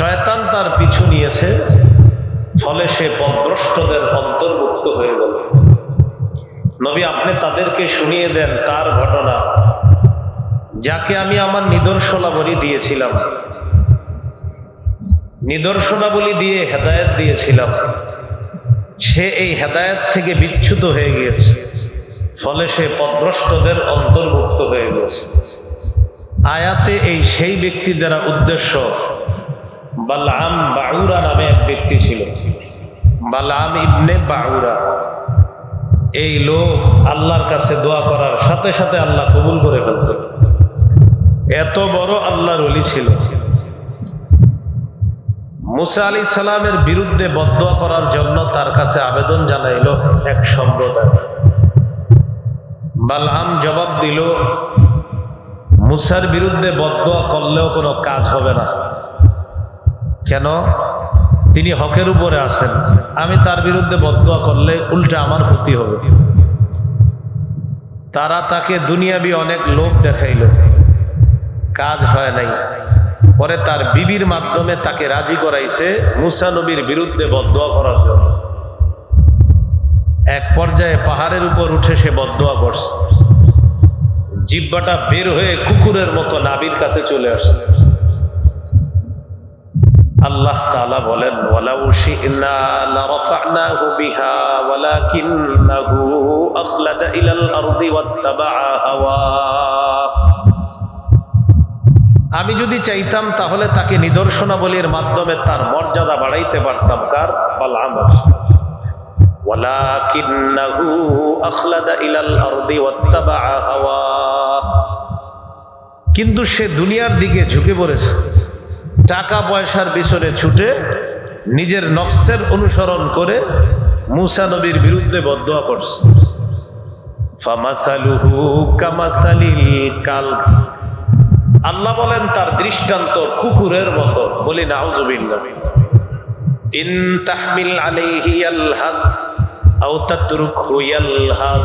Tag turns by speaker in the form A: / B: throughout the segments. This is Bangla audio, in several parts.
A: শয়তান তার পিছু নিয়েছে, ফলে সে পথভ্রষ্টদের অন্তর্ভুক্ত হয়ে গেল। নবী, আপনি তাদেরকে শুনিয়ে দেন কার ঘটনা, যাকে আমি আমার নিদর্শনাবলী দিয়েছিলাম, নিদর্শনাবলী দিয়ে হেদায়েত দিয়েছিলাম, সে এই হেদায়েত থেকে বিচ্যুত হয়ে গিয়েছে, ফলে সে পথভ্রষ্টদের অন্তর্ভুক্ত হয়ে গেছে। আয়াতে এই সেই ব্যক্তি দ্বারা উদ্দেশ্য, বালআম বাউরা নামে এক ব্যক্তি ছিল, বালআম ইবনে বাউরা। এই লোক আল্লাহর কাছে দোয়া করার সাথে সাথে আল্লাহ কবুল করে ফেলতেন, এত বড় আল্লাহর ওলি ছিল। মুসা আলাইহিস সালামের বিরুদ্ধে বদদোয়া করার জন্য তার কাছে আবেদন জানাইল এক সম্প্রদায়। বালআম জবাব দিল, মুসার বিরুদ্ধে বদদোয়া করলেও কোনো কাজ হবে না। কেন? তিনি হকের উপরে আছেন, আমি তার বিরুদ্ধে বদদোয়া করলে উল্টে আমার ক্ষতি হবে। তারা তাকে দুনিয়াবি অনেক লোভ দেখাইল, কাজ হয় নাই। পরে তার বিবির মাধ্যমে তাকে রাজি করাইছে মুসা নবীর বিরুদ্ধে বদদোয়া করার জন্য। এক পর্যায়ে পাহাড়ের উপর উঠে সে বদদোয়া করছে, জিহ্বাটা বের হয়ে কুকুরের মতো নাবির কাছে চলে আসছে। আল্লাহ তাআলা বলেন, ওয়ালাউ শি'না লারাফা'নাহু বিহা ওয়ালাকিন্নাহু আখলাদা ইলাল আরদি ওয়াত্তাবা'a হাওয়া। আমি যদি চাইতাম তাহলে তাকে নিদর্শনাবলীর মাধ্যমে তার মর্যাদা বাড়াইতে পারতাম। কার? বালআম। ওয়ালাকিন্নাহু আখলাদা ইলাল আরদি ওয়াত্তাবা'a হাওয়া। কিন্তু সে দুনিয়ার দিকে ঝুঁকে পড়েছে, টাকা পয়সার পিছনে ছুটে নিজের নফসের অনুসরণ করে মুসা নবীর বিরুদ্ধে বদদোয়া করছে। ফামাসালুহু কামাসালিল কালব। আল্লাহ বলেন তার দৃষ্টান্ত কুকুরের মতো। বলি নাউযুবিল্লাহ। ইন তাহমিল আলাইহি ইয়ালহাদ আও তাতরুকহু ইয়ালহাদ।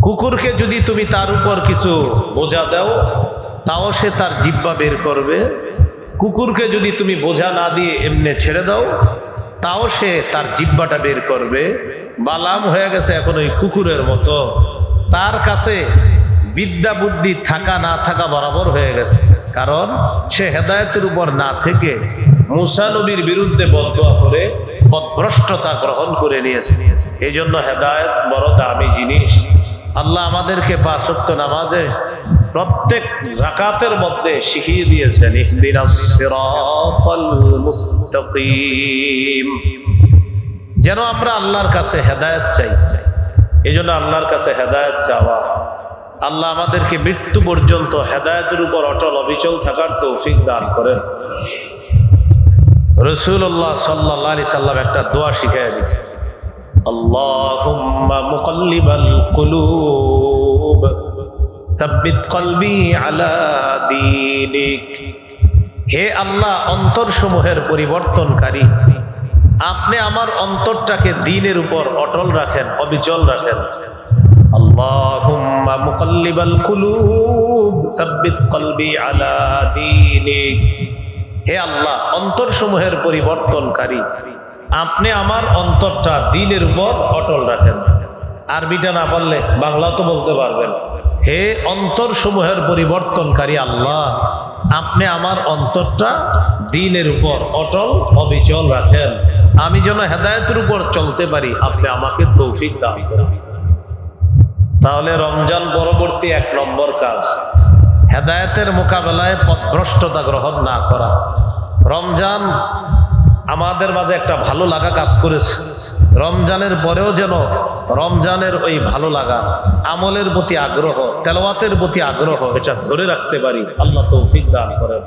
A: কুকুরকে যদি তুমি তার উপর কিছু বোঝা দাও, তাও সে তার জিহ্বা বের করবে। কুকুরকে যদি তুমি বোঝা না দিয়ে এমনি ছেড়ে দাও, তাও সে তার জিহ্বাটা বের করবে। বালআম হয়ে গেছে এখন ওই কুকুরের মতো, তার কাছে বিদ্যা বুদ্ধি থাকা না থাকা বরাবর হয়ে গেছে। কারণ সে হেদায়েতের উপর না থেকে মুসা নবীর বিরুদ্ধে বদদোয়া করে পথভ্রষ্টতা গ্রহণ করে নিয়েছে। এই জন্য হেদায়েত বড় দামি জিনিস। আল্লাহ আমাদেরকে ৫ ওয়াক্ত নামাজে প্রত্যেক রাকাতের মধ্যে শিখিয়ে দিয়েছেন, ইহদিনাস সিরাতাল মুস্তাকিম, যেন আমরা আল্লাহর কাছে হেদায়েত চাই। এই জন্য আল্লাহর কাছে হেদায়েত চাওয়া। আল্লাহ আমাদেরকে মৃত্যু পর্যন্ত হেদায়েতের উপর অটল অবিচল থাকার তৌফিক দান করেন। রাসূলুল্লাহ সাল্লাল্লাহু আলাইহি সাল্লাম একটা দোয়া শিখিয়ে দিয়েছেন, আল্লাহুম্মা মুকাল্লিবাল কুলুব সাব্বিত কলবি আলা দীনিক। হে আল্লাহ, অন্তরসমূহের পরিবর্তনকারী, আপনি আমার অন্তরটাকে দ্বীনের উপর অটল রাখেন, অবিচল রাখেন। আল্লাহুম্মা মুকাল্লিবাল কুলুব সাব্বিত কলবি আলা দীনিক। হে আল্লাহ, অন্তরসমূহের পরিবর্তনকারী, আপনি আমার অন্তরটা দ্বীনের উপর অটল রাখেন। আরবিটা না পারলে বাংলা তো বলতে পারবেন। হে অন্তরসমূহের পরিবর্তনকারী আল্লাহ, আপনি আমার অন্তরটা দ্বীনের উপর অটল অবিচল রাখেন, আমি যেন হেদায়েতের উপর চলতে পারি, আপনি আমাকে তৌফিক দান করুন। তাহলে রমজান পরবর্তী ১ নম্বর কাজ, হেদায়েতের মোকাবেলায় পথভ্রষ্টতা গ্রহণ না করা। রমজান আমাদের মাঝে একটা ভালো লাগা কাজ করেছে। রমজানের পরেও যেন রমজানের ওই ভালো লাগা, আমলের প্রতি আগ্রহ, তেলাওয়াতের প্রতি আগ্রহ, এটা ধরে রাখতে পারি। আল্লাহ তৌফিক দান করেন।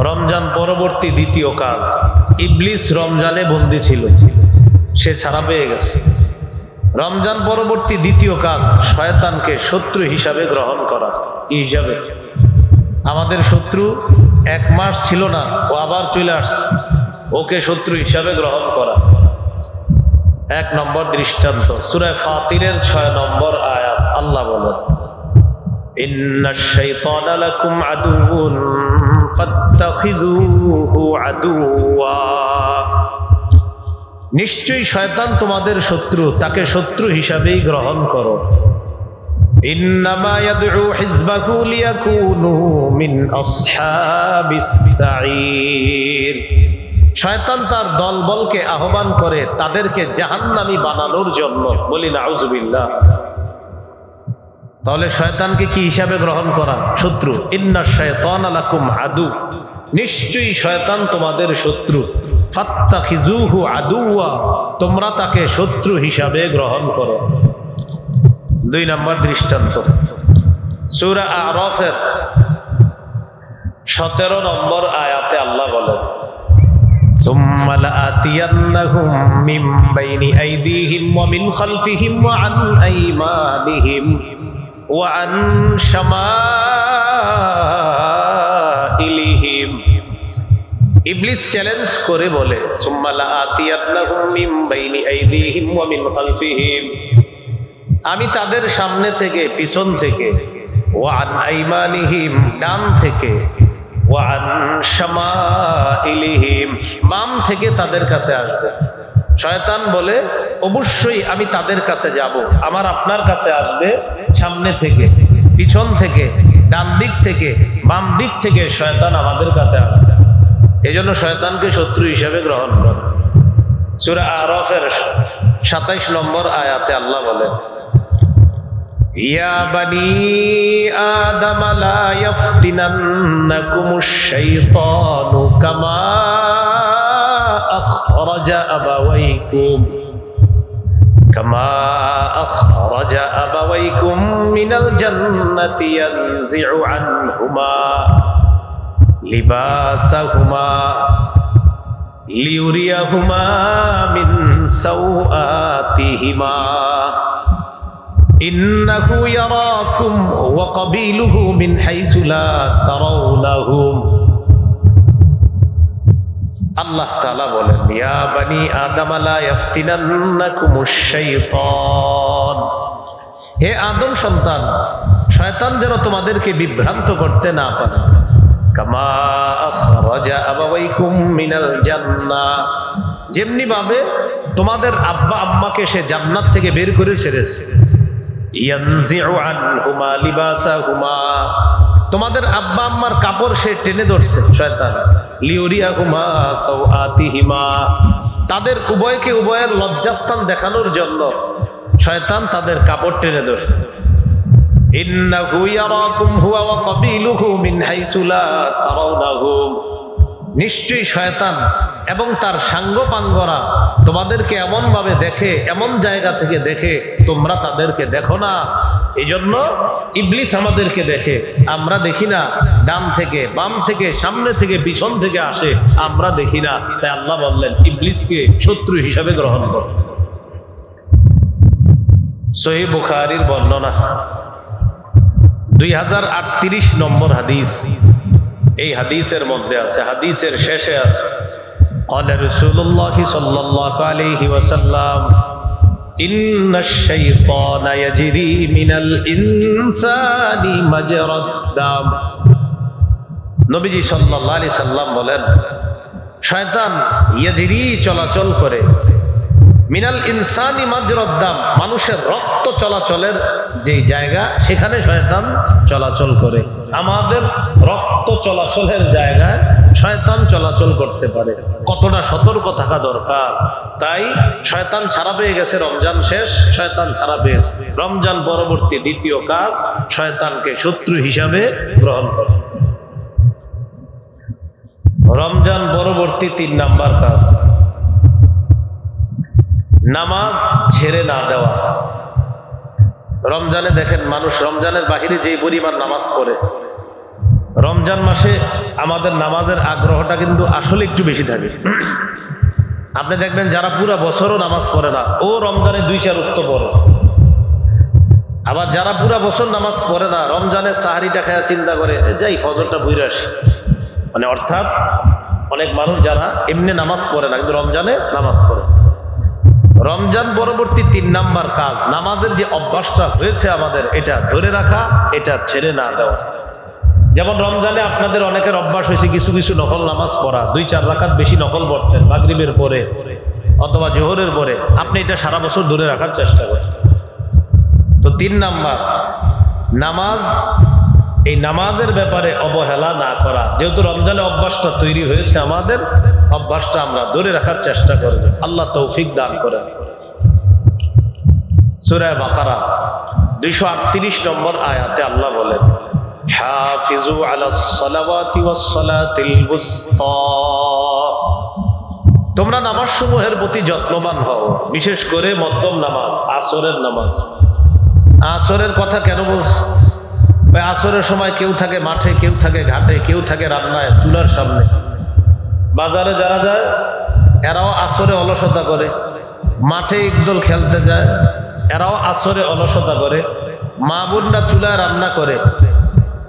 A: রমজান পরবর্তী দ্বিতীয় কাজ, ইবলিস রমজানে বন্দী ছিল, সে ছাড়া পেয়ে গেছে। রমজান পরবর্তী দ্বিতীয় কাজ, শয়তানকে শত্রু হিসাবে গ্রহণ করা। কি হিসাবে? আমাদের শত্রু 1 মাস ছিল না, ও আবার চলে আসছে, ওকে শত্রু হিসাবে গ্রহণ করা। 1 নম্বর দৃষ্টান্ত সূরা ফাতিরের 6 নম্বর আয়াত। আল্লাহ বলেন, ইন্নাশ শাইতানা লাকুম আদুউন ফাত্তাখিযুহু আদুওয়া, নিশ্চয়ই শয়তান তোমাদের শত্রু, তাকে শত্রু হিসাবেই গ্রহণ করো। ইন্নামা ইয়াদউ হিজবাহু লিয়াকুনু মিন আসহাবিস সাঈর, শয়তান তার দলবলকে আহ্বান করে তাদেরকে জাহান্নামী বানানোর জন্য। বলি নাউযুবিল্লাহ। তাহলে শয়তানকে কি হিসাবে গ্রহণ করা? শত্রু। ইন্নাশ শায়তানা লাকুম আদু, নিশ্চয়ই শয়তান তোমাদের শত্রু। ফাত্তাখিযুহু আদুওয়া, তোমরা তাকে শত্রু হিসাবে গ্রহণ করো। 2 নম্বর দৃষ্টান্ত সূরা আরাফের 17 নম্বর আয়াতে আল্লাহ বলেন, সুম্মা লাআতিয়ান্নাহুম মিন বাইনি আইদিহিম ওয়া মিন খালফিহিম ওয়া আন আইমানিহিম ওয়া আন শামাইলিহিম। ইবলিস চ্যালেঞ্জ করে বলে, সুম্মা লাআতিয়ান্নাহুম মিন বাইনি আইদিহিম ওয়া মিন খালফিহিম, আমি তাদের সামনে থেকে, পিছন থেকে, ওয়া আন আইমানিহিম, ডান থেকে, ওয়া আন শামাইলিহিম, বাম থেকে তাদের কাছে আসবে। শয়তান বলে অবশ্যই আমি তাদের কাছে যাব, আমার আপনার কাছে আসবে সামনে থেকে, পিছন থেকে, ডান দিক থেকে, বাম দিক থেকে শয়তান আমাদের কাছে আসবে। এজন্য শয়তানকে শত্রু হিসেবে গ্রহণ করে। সূরা আরাফের 27 নম্বর আয়াতে আল্লাহ বলেন, ইয়া বানি আদম লা ইয়াফতিনান্নাকুমুশ শাইতানু কামা আখরাজা আবাওয়াইকুম মিনাল জান্নাতি ইয়ানজিউ আনহুমা লিবাসাহুমা লিউরিয়াহুমা মিন সাওআতিহিমা ইন্নাহু ইয়ারাকুম ওয়া কাবিলুহু মিন হাইসু লা তারাউনাহুম। আল্লাহ তাআলা বলেন, ইয়া বানি আদম লা ইয়াফতিনান্নাকুমুশ শাইতান, হে আদম সন্তান, শয়তান যেন তোমাদেরকে বিভ্রান্ত করতে না পারে। কামা আখরাজা আবাওয়াইকুম মিনাল জান্নাহ, যেমনি ভাবে তোমাদের আব্বা আম্মাকে সে জান্নাত থেকে বের করে ছেড়েছে। ইয়ানজিউ আনহুমা লিবাসাহুমা, তোমাদের আব্বা আম্মার কাপড় সে টেনে ধরছে শয়তান। লিউরিয়াহুমা সাওআতিহিমা, তাদের উভয়কে উভয়ের লজ্জাস্থান দেখানোর জন্য শয়তান তাদের কাপড় টেনে ধরছে। ইন্নাহু ইয়ারাকুম হুয়া ওয়া কাবিলুহু মিন হাইসু লা তারাউনাহুম, নিশ্চয়ই শয়তান এবং তার সাঙ্গপাঙ্গরা তোমাদেরকে এমন ভাবে দেখে, এমন জায়গা থেকে দেখে তোমরা তাদেরকে দেখো না। এই জন্য ইবলিস আমাদেরকে দেখে, আমরা দেখি না। ডান থেকে, বাম থেকে, সামনে থেকে, পিছন থেকে আসে, আমরা দেখি না। তাই আল্লাহ বললেন ইবলিসকে শত্রু হিসাবে গ্রহণ করো। সহিহ বুখারীর বর্ণনা 2038 নম্বর হাদিস। এই হাদিসের মধ্যে আছে, হাদিসের শেষে আছে, ক্বালা রাসূলুল্লাহ সাল্লাল্লাহু আলাইহি ওয়াসাল্লাম, ইন্নাশ শাইতানা ইয়াজরি মিনাল ইনসানি মাজরাদ দাম। নবীজি সাল্লাল্লাহু আলাইহি সাল্লাম বলেন, শয়তান ইয়াজরি, চলাচল করে, মিনাল ইনসানি মাজরাদ দাম, মানুষের রক্ত চলাচলের যে জায়গা সেখানে শয়তান চলাচল করে। আমাদের রক্ত চলাচলের জায়গায় শয়তান চলাচল করতে পারে। কতটা সতর্ক থাকা দরকার। তাই শয়তান ছাড়া পেয়ে গেছে, রমজান শেষ, শয়তান ছাড়া পেয়েছে। রমজান পরবর্তী দ্বিতীয় কাজ, শয়তানকে শত্রু হিসাবে গ্রহণ করা। রমজান পরবর্তী 3 নাম্বার কাজ, নামাজ ছেড়ে না দেওয়া। রমজানে দেখেন মানুষ রমজানের বাহিরে যে পরিমাণ নামাজ পড়ে, রমজান মাসে আমাদের নামাজের আগ্রহটা কিন্তু আসলে একটু বেশি থাকে। আপনি দেখবেন যারা পুরা বছরও নামাজ পড়ে না, ও রমজানে 2-4 ওয়াক্ত পড়ে। আবার যারা পুরা বছর নামাজ পড়ে না, রমজানের সাহারিটা খায়া চিন্তা করে যাই ফজরটা বুইরা আসি। মানে অর্থাৎ অনেক মানুষ যারা এমনি নামাজ পড়ে না কিন্তু রমজানে নামাজ পড়ে। রমজান পরবর্তী 3 নাম্বার কাজ, নামাজের যে অভ্যাসটা হয়েছে আমাদের, এটা ধরে রাখা, এটা ছেড়ে না দেওয়া। যেমন রমজানে আপনাদের অনেকের অভ্যাস হয়েছে কিছু কিছু নফল নামাজ পড়া, 2-4 রাকাত বেশি নফল পড়তেন মাগরিবের পরে অথবা জোহরের পরে, আপনি এটা সারা বছর ধরে রাখার চেষ্টা করেন। তো 3 নাম্বার নামাজ, এই নামাজের ব্যাপারে অবহেলা না করা। যেহেতু রমজানে অভ্যাসটা তৈরি হয়েছে আমাদের, অভ্যাসটা আমরা ধরে রাখার চেষ্টা করব। আল্লাহ তৌফিক দান করেন। সূরা বাকারা 238 নম্বর আয়াতে আল্লাহ বলেন, হাফিজু আলাস সালাওয়াতি ওয়াস সালাতিল বুসতা, তোমরা নামাজ সমূহের প্রতি যত্নবান হও, বিশেষ করে মধ্যম নামাজ, আসরের নামাজ। আসরের কথা কেন বলছি? আসরের সময় কেউ থাকে মাঠে, কেউ থাকে ঘাটে, কেউ থাকে রান্নায় চুলার সামনে। বাজারে যারা যায় এরাও আসরে অলসতা করে, মাঠে একদল খেলতে যায় এরাও আসরে অলসতা করে, মা বোনরা চুলায় রান্না করে,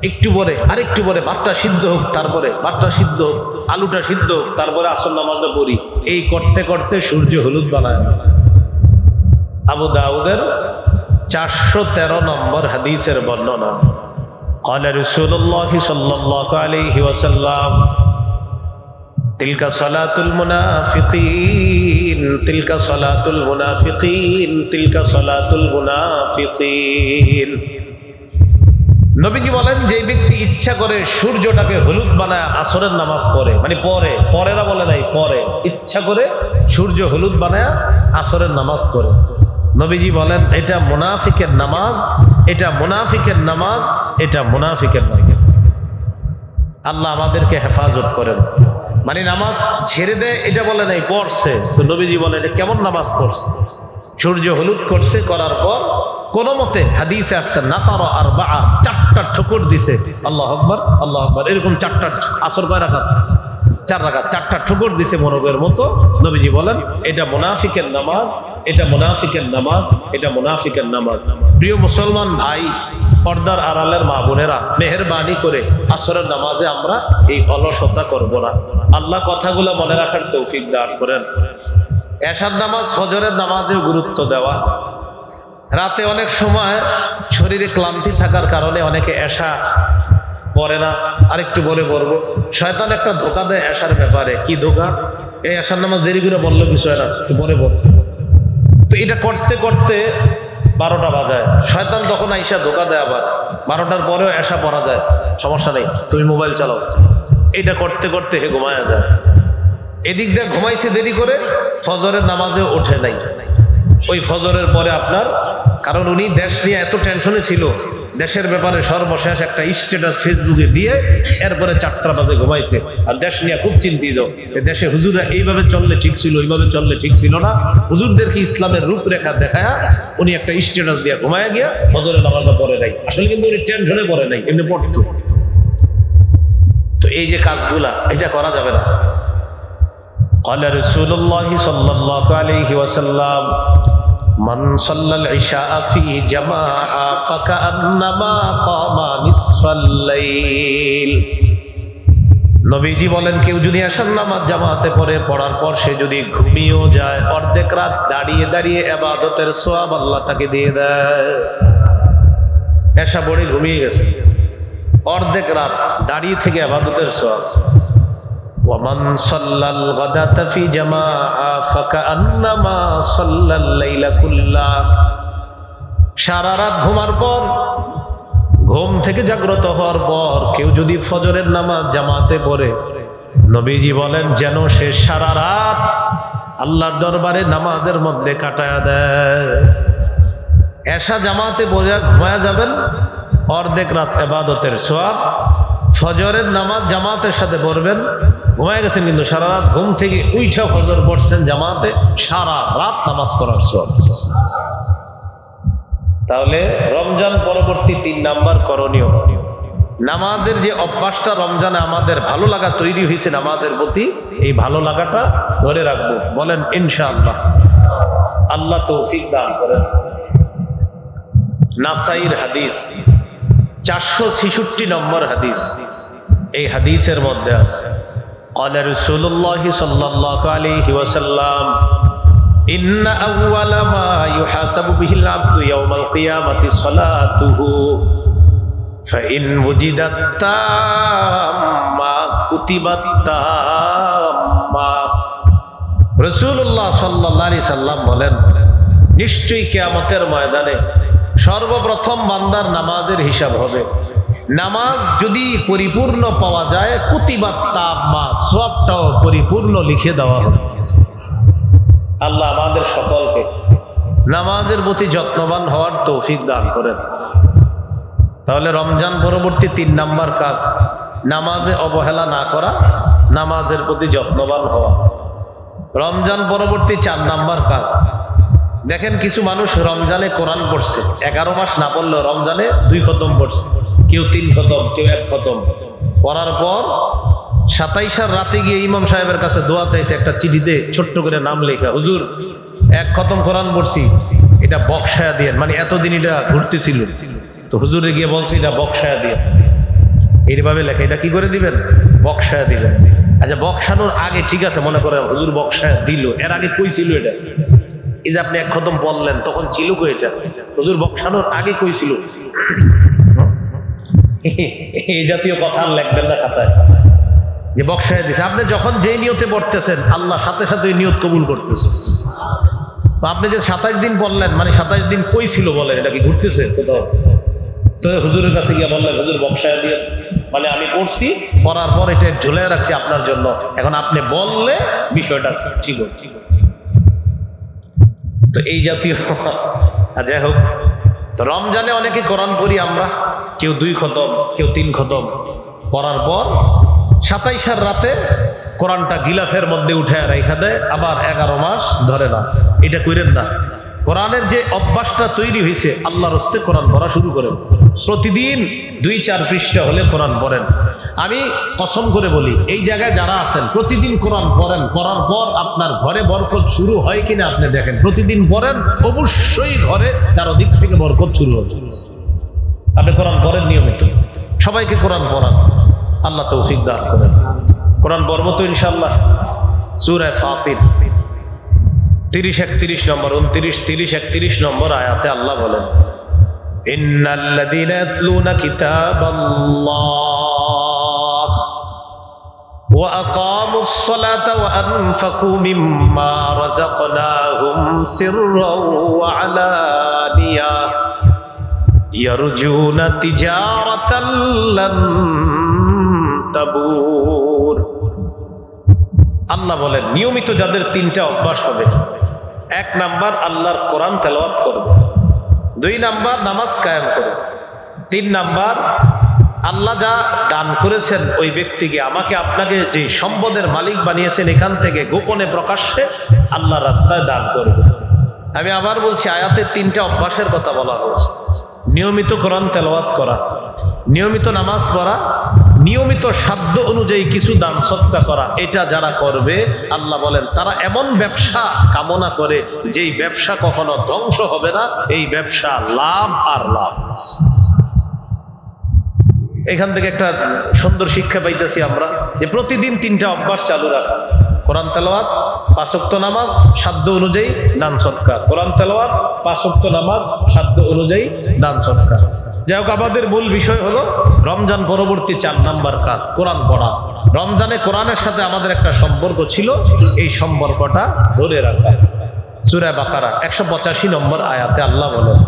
A: একটু পরে আরেকটু পরে ভাতটা সিদ্ধ হোক, তারপরে ভাতটা সিদ্ধ হোক, আলুটা সিদ্ধ হোক, তারপরে আসর নামাজটা পড়ি। এই করতে করতে সূর্য হলুদ বানায়। আবু দাউদের 413 নম্বর হাদিসের বর্ণনা, قال رسول الله صلى الله عليه وسلم تلك صلاة المنافقين تلك صلاة المنافقين تلك صلاة المنافقين। নবীজি বলেন, যে ব্যক্তি ইচ্ছা করে সূর্যটাকে হলুদ বানায় আসরের নামাজ পড়ে, মানে পরেরা বলে নাই, পরে ইচ্ছা করে সূর্য হলুদ বানায় আসরের নামাজ পড়ে, নবীজি বলেন এটা মুনাফিকের নামাজ, এটা মুনাফিকের নামাজ, এটা মুনাফিকের নামাজ। আল্লাহ আমাদেরকে হেফাজত করেন। মানে নামাজ ছেড়ে দেয় এটা বলে নাই, পড়ছে। তো নবীজি বলেন এটা কেমন নামাজ পড়ছে? সূর্য হলুদ করছে, করার পর কোন মতে হাদিসে আসছে নাকারা আরবাআ, 4টা ঠোকর দিছে, আল্লাহু আকবার আল্লাহু আকবার, এরকম 4টা। আসর কয় রাকাত? 4 রাকাত, 4টা ঠোকর দিছে মনোবের মতো। নবীজি বলেন এটা মুনাফিকের নামাজ, এটা মুনাফিকের নামাজ, এটা মুনাফিকের নামাজ। প্রিয় মুসলমান ভাই, পর্দার আড়ালের মা বোনেরা, মেহেরবানি করে আসরের নামাজে আমরা এই অলসতা করব না। আল্লাহ কথাগুলো মনে রাখার তৌফিক দান করেন। এশার নামাজ, ফজরের নামাজেও গুরুত্ব দেওয়া। রাতে অনেক সময় শরীরে ক্লান্তি থাকার কারণে অনেকে এশা পড়ে না, আরেকটু বলে পড়বো। শয়তান একটা ধোকা দেয় এশার ব্যাপারে। কি ধোকা? এই এশার নামাজ দেরি করে বললো কিছু হয় না, একটু পরে বল। তো এটা করতে করতে 12টা বাজায়, শয়তান তখন আইসা ধোকা দেয়। আবার 12টার পরেও এশা পড়া যায়, সমস্যা নেই, তুমি মোবাইল চালাও। এটা করতে করতে হে ঘুমায়া যায়। এদিক দিয়ে ঘুমাইছে দেরি করে, ফজরের নামাজে ওঠে নাই। ওই ফজরের পরে আপনার, কারণ উনি দেশ নিয়ে এত টেনশনে ছিল, দেশের ব্যাপারে সর্বশেষ একটা স্ট্যাটাস ফেসবুকে দিয়ে এরপরে 4টা বাজে ঘুমাইছে। আর দেশ নিয়ে খুব চিন্তিত, দেশে হুজুররা এইভাবে চললে ঠিক ছিল, ওইভাবে চললে ঠিক ছিল না। হুজুরদেরকে ইসলামের রূপরেখা দেখায়া উনি একটা স্ট্যাটাস দিয়ে ঘুমায় গিয়া ফজরের নামাজটা পড়ে নাই। আসলে কিন্তু উনি টেনশনে পড়ে নাই, এমনি পড়তো। তো এই যে কাজগুলা, এটা করা যাবে না। قال رسول الله صلى الله عليه وسلم من صلى العشاء في جماعة فكأنما قام نصف الليل। নবীজি বলেন, কেউ যদি এশার নামাজ জামাতে পড়ে, পড়ার পর সে যদি ঘুমিয়েও যায়, অর্ধেক রাত দাঁড়িয়ে দাঁড়িয়ে ইবাদতের সওয়াব আল্লাহ তাকে দিয়ে দেয়। এশা পড়ে ঘুমিয়ে গেছে, অর্ধেক রাত দাঁড়িয়ে থেকে ইবাদতের সওয়াব। ومن صلى الغداة في جماعة فكأنما صلى الليل كله। সারা রাত ঘুমার পর, ঘুম থেকে জাগ্রত হওয়ার পর কেউ যদি ফজরের নামাজ জামাতে পড়ে, নবীজি বলেন যেন সে সারা রাত আল্লাহর দরবারে নামাজের মধ্যে কাটায়া দেয়। এশা জামাতে বোঝা ঘুমায়া যাবেন, অর্ধেক রাত ইবাদতের সওয়াব। ফজরের নামাজ জামাতের সাথে পড়বেন, ঘুমায় গেছেন কিন্তু সারা রাত ঘুম থেকে উইঠা ফজর পড়ছেন জামাতে, সারা রাত নামাজ পড়ার সওয়াব। তাহলে রমজান পরবর্তী 3 নাম্বার করণীয়, নামাজের যে অভ্যাসটা রমজানে আমাদের ভালো লাগা তৈরি হয়েছে নামাজের প্রতি, এই ভালো লাগাটা ধরে রাখবো। বলেন ইনশাআল্লাহ। আল্লাহ তৌফিক দান করেন। নাসাইর হাদিস 466 নম্বর হাদিস। এই হাদিসের মধ্যে আছে, قال رسول الله صلى الله عليه وسلم إن أول ما يحاسب به العبد يوم القيامة صلاته ফাইন ওয়াজিদাত তাম্মা কুতিবাত তাম্মা। রাসূলুল্লাহ সাল্লাল্লাহু আলাইহি সাল্লাম বলেন, নিশ্চয়ই কিয়ামতের ময়দানে সর্বপ্রথম বান্দার নামাজের হিসাব হবে। নামাজ যদি পরিপূর্ণ পাওয়া যায়, কুতিবাত তাম্মা, সওয়াবটাও পরিপূর্ণ লিখে দেওয়া হবে। আল্লাহ আমাদের সকলকে নামাজের প্রতি যত্নবান হওয়ার তৌফিক দান করেন। তাহলে রমজান পরবর্তী 3 নাম্বার কাজ, নামাজে অবহেলা না করা, নামাজের প্রতি যত্নবান হওয়া। রমজান পরবর্তী 4 নাম্বার কাজ, দেখেন কিছু মানুষ রমজানে কোরআন পড়ছে, 11 মাস না পড়লেও রমজানে 2 খতম পড়ছে, কেউ 3 খতম, কেউ 1 খতম পড়ার পর 27 রাতে গিয়ে ইমাম সাহেবের কাছে দোয়া চাইছে, একটা চিঠিতে ছোট্ট করে নাম লেখা, হুজুর 1 খতম কোরআন পড়ছি, এটা বক্সায়া দিয়ে, মানে এতদিন এটা ঘুরতেছিল, তো হুজুরে গিয়ে বলছি এটা বক্সায়া দিয়ে, এইভাবে লেখা, এটা কি করে দিবেন? বক্সায়া দিবেন। আচ্ছা, বক্সানোর আগে ঠিক আছে, মনে করেন হুজুর বক্সায়া দিল, এর আগে কই ছিল এটা? এই যে আপনি 1 খতম পড়লেন, তখন ছিল কই এটা? হুজুর বক্সানোর আগে কই ছিল? এই জাতীয় কথা লিখবেন না খাতায় যে বক্সায় দিছে। আপনি যখন যেই নিয়তে পড়তেছেন, আল্লাহ সাথে সাথে ওই নিয়ত কবুল করতেছে। আপনি যে 27 দিন পড়লেন, মানে 27 দিন কই ছিল বলেন, এটা কি ঘুরতেছে কোথাও? তো হুজুরের কাছে গিয়ে বললেন, হুজুর বক্সায় দিয়ে, মানে আমি পড়ছি, পড়ার পর এটা ঝুলে রাখছি আপনার জন্য, এখন আপনি বললে বিষয়টা ঠিক হচ্ছে। তো এই জাতীয় যাই হোক, তো রমজানে অনেকে কোরআন পড়ি আমরা, কেউ 2 খতম, কেউ 3 খতম পড়ার পর 27 রাতে কোরআনটা গিলাফের মধ্যে উঠে রেখে দেয়, আবার 11 মাস ধরে না। এটা কইরেন না। কোরআনের যে অভ্যাসটা তৈরি হয়েছে, আল্লাহর হস্তে কোরআন পড়া শুরু করেন। প্রতিদিন 2-4 পৃষ্ঠা হলে কোরআন পড়েন। আমি কসম করে বলি, এই জায়গায় যারা আছেন প্রতিদিন কোরআন পড়েন, পড়ার পর আপনার ঘরে বরকত শুরু হয় কিনা আপনি দেখেন। প্রতিদিন পড়েন, অবশ্যই ঘরে চারদিক থেকে বরকত শুরু হচ্ছে। আপনি কোরআন পড়েন নিয়মিত, সবাইকে কোরআন পড়ান, আল্লাহ তৌফিক দান করেন। কোরআন পড়ব তো ইনশাআল্লাহ। সূরা ফাতির 30-31 নম্বর, 29-30-31 নম্বর আয়াতে আল্লাহ বলেন, ইন্নাল্লাযীনা ইয়াতলুনা কিতাবাল্লাহ ওয়া আকামুস সালাতা ওয়া আনফাকু মিম্মা রাযাকনাহুম সিররাও ওয়া আলানিয়া ইয়ারজুনা তিজারাতাল লান তাবুর। আল্লাহ বলেন, নিয়মিত যাদের 3টা অভ্যাস হবে, 1 নাম্বার আল্লাহর কোরআন তেলাওয়াত করবে, 2 নাম্বার নামাজ কায়েম করবে, 3 নাম্বার আল্লাহ যা দান করেছেন ওই ব্যক্তিকে, আমাকে আপনাকে যে সম্পদের মালিক বানিয়েছেন, এখান থেকে গোপনে প্রকাশ্যে আল্লাহর রাস্তায় দান করবে। আমি আবার বলছি, আয়াতে 3টা অভ্যাসের কথা বলা হয়েছে। নিয়মিত কোরআন তেলাওয়াত করা, নিয়মিত নামাজ পড়া, নিয়মিত সাধ্য অনুযায়ী কিছু দান সদকা করা। এটা যারা করবে, আল্লাহ বলেন তারা এমন ব্যবসা কামনা করে যেই ব্যবসা কখনো ধ্বংস হবে না, এই ব্যবসা লাভ আর লাভ। এখান থেকে একটা সুন্দর শিক্ষা পাইতেছি আমরা, যে প্রতিদিন 3টা অভ্যাস চালু রাখা, কোরআন তেলাওয়াত, 5 ওয়াক্ত নামাজ, সাধ্য অনুযায়ী দান সদকা। কোরআন তেলাওয়াত, 5 ওয়াক্ত নামাজ, সাধ্য অনুযায়ী দান সদকা। যাই হোক, আমাদের মূল বিষয় হলো রমজান পরবর্তী 4 নাম্বার কাজ, কোরআন পড়া। রমজানে কোরআনের সাথে আমাদের একটা সম্পর্ক ছিল, এই সম্পর্কটা ধরে রাখা। সূরা বাকারা 185 নম্বর আয়াতে আল্লাহ বলেন,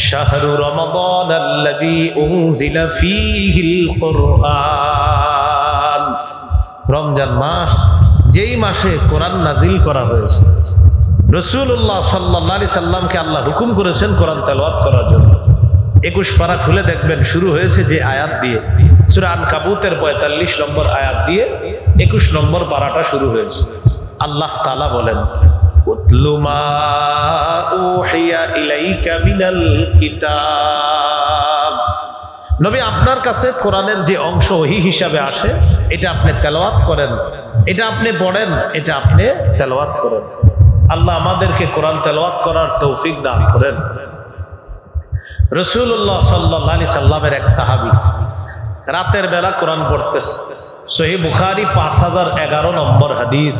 A: শাহরু রমাদানাল্লাযী উনজিলা ফীহিল কুরআন। রমজান মাস, যেই মাসে কোরআন নাজিল করা হয়েছে। রাসূলুল্লাহ সাল্লাল্লাহু আলাইহি সাল্লামকে আল্লাহ হুকুম করেছেন কোরআন তেলাওয়াত করার জন্য। 21 পারা খুলে দেখবেন, শুরু হয়েছে যে আয়াত দিয়ে, সূরা আনকাবুতের 45 নম্বর আয়াত দিয়ে 21 নম্বর পারাটা শুরু হয়েছে। আল্লাহ তাআলা বলেন, উতলু মা উহিয়া ইলাইকা মিনাল কিতাব। নবী, আপনার কাছে কোরআনের যে অংশ ওহী হিসাবে আসে, এটা আপনি তেলাওয়াত করেন, এটা আপনি পড়েন, এটা আপনি তেলাওয়াত করেন। আল্লাহ আমাদেরকে কোরআন তেলাওয়াত করার তৌফিক দান করেন। রাসূলুল্লাহ সাল্লাল্লাহু আলাইহি সাল্লামের এক সাহাবী রাতের বেলা কোরআন পড়তেছে। সহিহ বুখারী 5011 নম্বর হাদিস।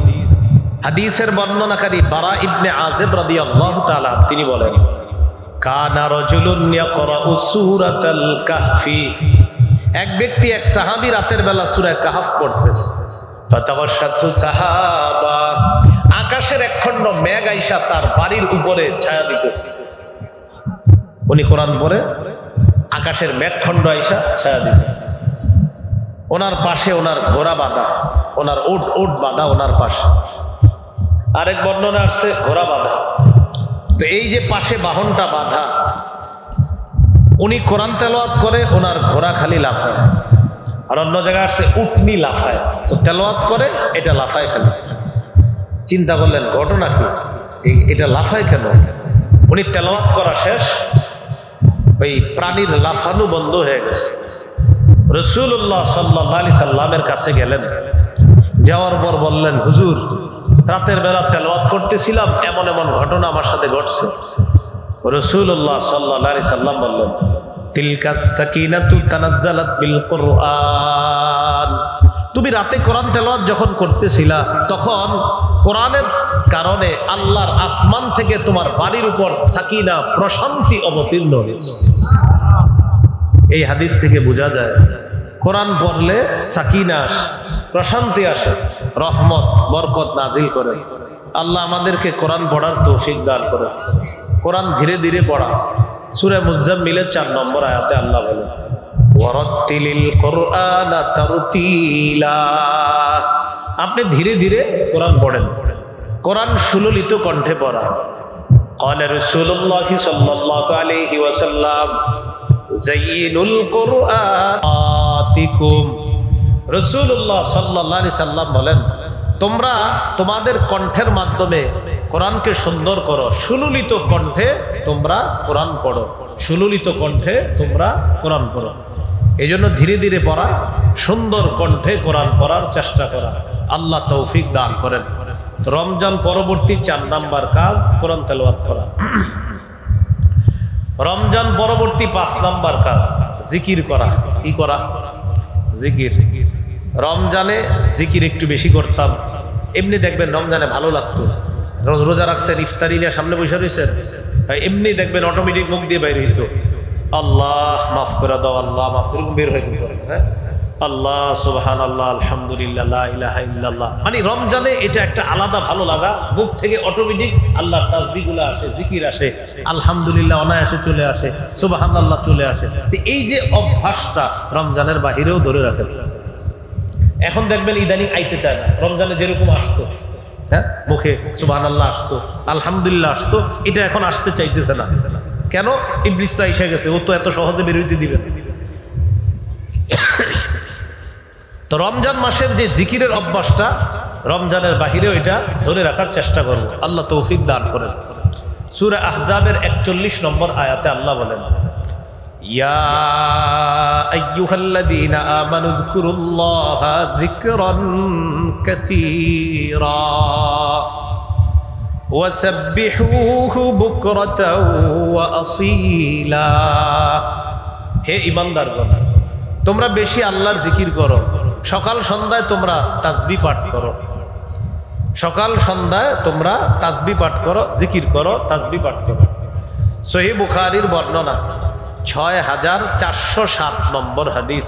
A: হাদিসের বর্ণনাকারী বারা ইবনে আযিব রাদিয়াল্লাহু তাআলা তিনি বলেন, কানা রাজুলুন ইয়াকরাউ সূরাতাল কাহফি, এক ব্যক্তি এক সাহাবী রাতের বেলা সূরা কাহফ পড়তেছে। ফাতাওয়াশাতহু সাহাবা, আকাশের এক খণ্ড মেঘ আইসা তার বাড়ির উপরে ছায়া দিতেছে। উনি কোরআন পড়ে, আকাশের মেঘখণ্ড আইসা ছায়া দিতেছে। ওনার পাশে ওনার ঘোড়া বাঁধা, ওনার উট বাঁধা ওনার পাশে। আরেক বর্ণনা আসছে ঘোড়া বাঁধা। তো এই যে পাশে বাহনটা বাঁধা, উনি কোরআন তেলাওয়াত করে, ওনার ঘোড়া খালি লাফায়। আর অন্য জায়গায় আসছে উটনি লাফায়, তো তেলাওয়াত করে এটা লাফায় কেন? চিন্তা করলেন ঘটনা কি, এটা লাফায় কেন? উনি তেলাওয়াত করা শেষ, ওই প্রাণীর লাফানো বন্ধ হয়ে গেছে। রাসূলুল্লাহ সাল্লাল্লাহু আলাইহি সাল্লামের কাছে গেলেন, যাওয়ার পর বললেন, হুজুর রাতের বেলা তেলাওয়াত করতেছিলাম, এমন এমন ঘটনা আমার সাথে ঘটছে। রাসূলুল্লাহ সাল্লাল্লাহু আলাইহি সাল্লাম বললেন, তিলকাস সাকিনাতু তানাজ্জালাত বিল কুরআন, তুমি রাতে কোরআন তেলাওয়াত যখন করতেছিলা তখন কোরআনের কারণে আল্লাহর আসমান থেকে তোমার বাড়ির উপর সাকিনা প্রশান্তি অবতীর্ণ হয়েছে। এই হাদিস থেকে বোঝা যায় কোরআন পড়লে সাকিনা আসে, প্রশান্তি আসে, রহমত বরকত নাজিল করে। আল্লাহ আমাদেরকে কোরআন পড়ার তৌফিক দান করে। কোরআন ধীরে ধীরে পড়া। সূরা মুজাম্মিলের 4 নম্বর আয়াতে আল্লাহ বলেন, ওয়ারাত্তিলিল কুরআনা তারতিলা, আপনি ধীরে ধীরে কোরআন পড়েন, কোরআন সুললিত কণ্ঠে পড়া। ক্বালা রাসূলুল্লাহ সাল্লাল্লাহু আলাইহি ওয়াসাল্লাম, যায়িনুল কুরআতিকুম, রাসূলুল্লাহ সাল্লাল্লাহু আলাইহি সাল্লাম বলেন, তোমরা তোমাদের কণ্ঠের মাধ্যমে কোরআনকে সুন্দর করো, সুললিত কণ্ঠে তোমরা কোরআন পড়ো, সুললিত কণ্ঠে তোমরা কোরআন পড়ো। এই জন্য ধীরে ধীরে পড়া, সুন্দর কণ্ঠে কোরআন পড়ার চেষ্টা করা। আল্লাহ তৌফিক দান করেন। রমজান পরবর্তী 4 নাম্বার কাজ কোরআন তেলাওয়াত করা। রমজান পরবর্তী 5 নাম্বার কাজ জিকির করা। কি করা? জিকির। রমজানে জিকির একটু বেশি করতাম। এমনি দেখবেন রমজানে ভালো লাগতো, রোজা রাখছেন, ইফতারি নিয়ে সামনে বসে রয়েছেন, এমনি দেখবেন অটোমেটিক মুখ দিয়ে বাইরে হইতো, আল্লাহ মাফ করে দাও, আল্লাহ মাফ করে, বের হয়ে কিন্তু হ্যাঁ, আল্লাহ সুবহানাল্লাহ, আলহামদুলিল্লাহ, লা ইলাহা ইল্লাল্লাহ। মানে রমজানে এটা একটা আলাদা ভালো লাগা, মুখ থেকে অটোমেটিক আল্লাহর তাসবিহগুলো আসে, জিকির আসে, আলহামদুলিল্লাহ অনায়াসে চলে আসে, সুবহানাল্লাহ চলে আসে। তো এই যে অভ্যাসটা রমজানের বাহিরেও ধরে রাখেন। এখন দেখবেন ইদানিং আইতে চায় না, রমজানে যেরকম আসতো, হ্যাঁ মুখে সুবহানাল্লাহ আসতো, আলহামদুলিল্লাহ আসতো, এটা এখন আসতে চাইতেছে না। কেন? ইবলিস তো এসে গেছে, ও তো এত সহজে বেরোইতে দিবে। তো রমজান মাসের যে জিকিরের অভ্যাসটা রমজানের বাহিরেও এটা ধরে রাখার চেষ্টা করব। আল্লাহ তৌফিক দান করেন। সূরা আহজাবের 41 নম্বর আয়াতে আল্লাহ বলেন, ইয়া আইয়ুহাল্লাযীনা আমানু যকুরুল্লাহা যিকরান কাসীরা ওয়াসাব্বিহুহু বুকরাতাও ওয়া আসীলা। হে ঈমানদারগণ, তোমরা বেশি আল্লাহর জিকির করো, সকাল সন্ধ্যায় তোমরা তাসবিহ পাঠ করো, সকাল সন্ধ্যায় তোমরা তাসবিহ পাঠ করো, জিকির করো, তাসবিহ পাঠ করো। সহিহ বুখারীর বর্ণনা 6407 নম্বর হাদিস।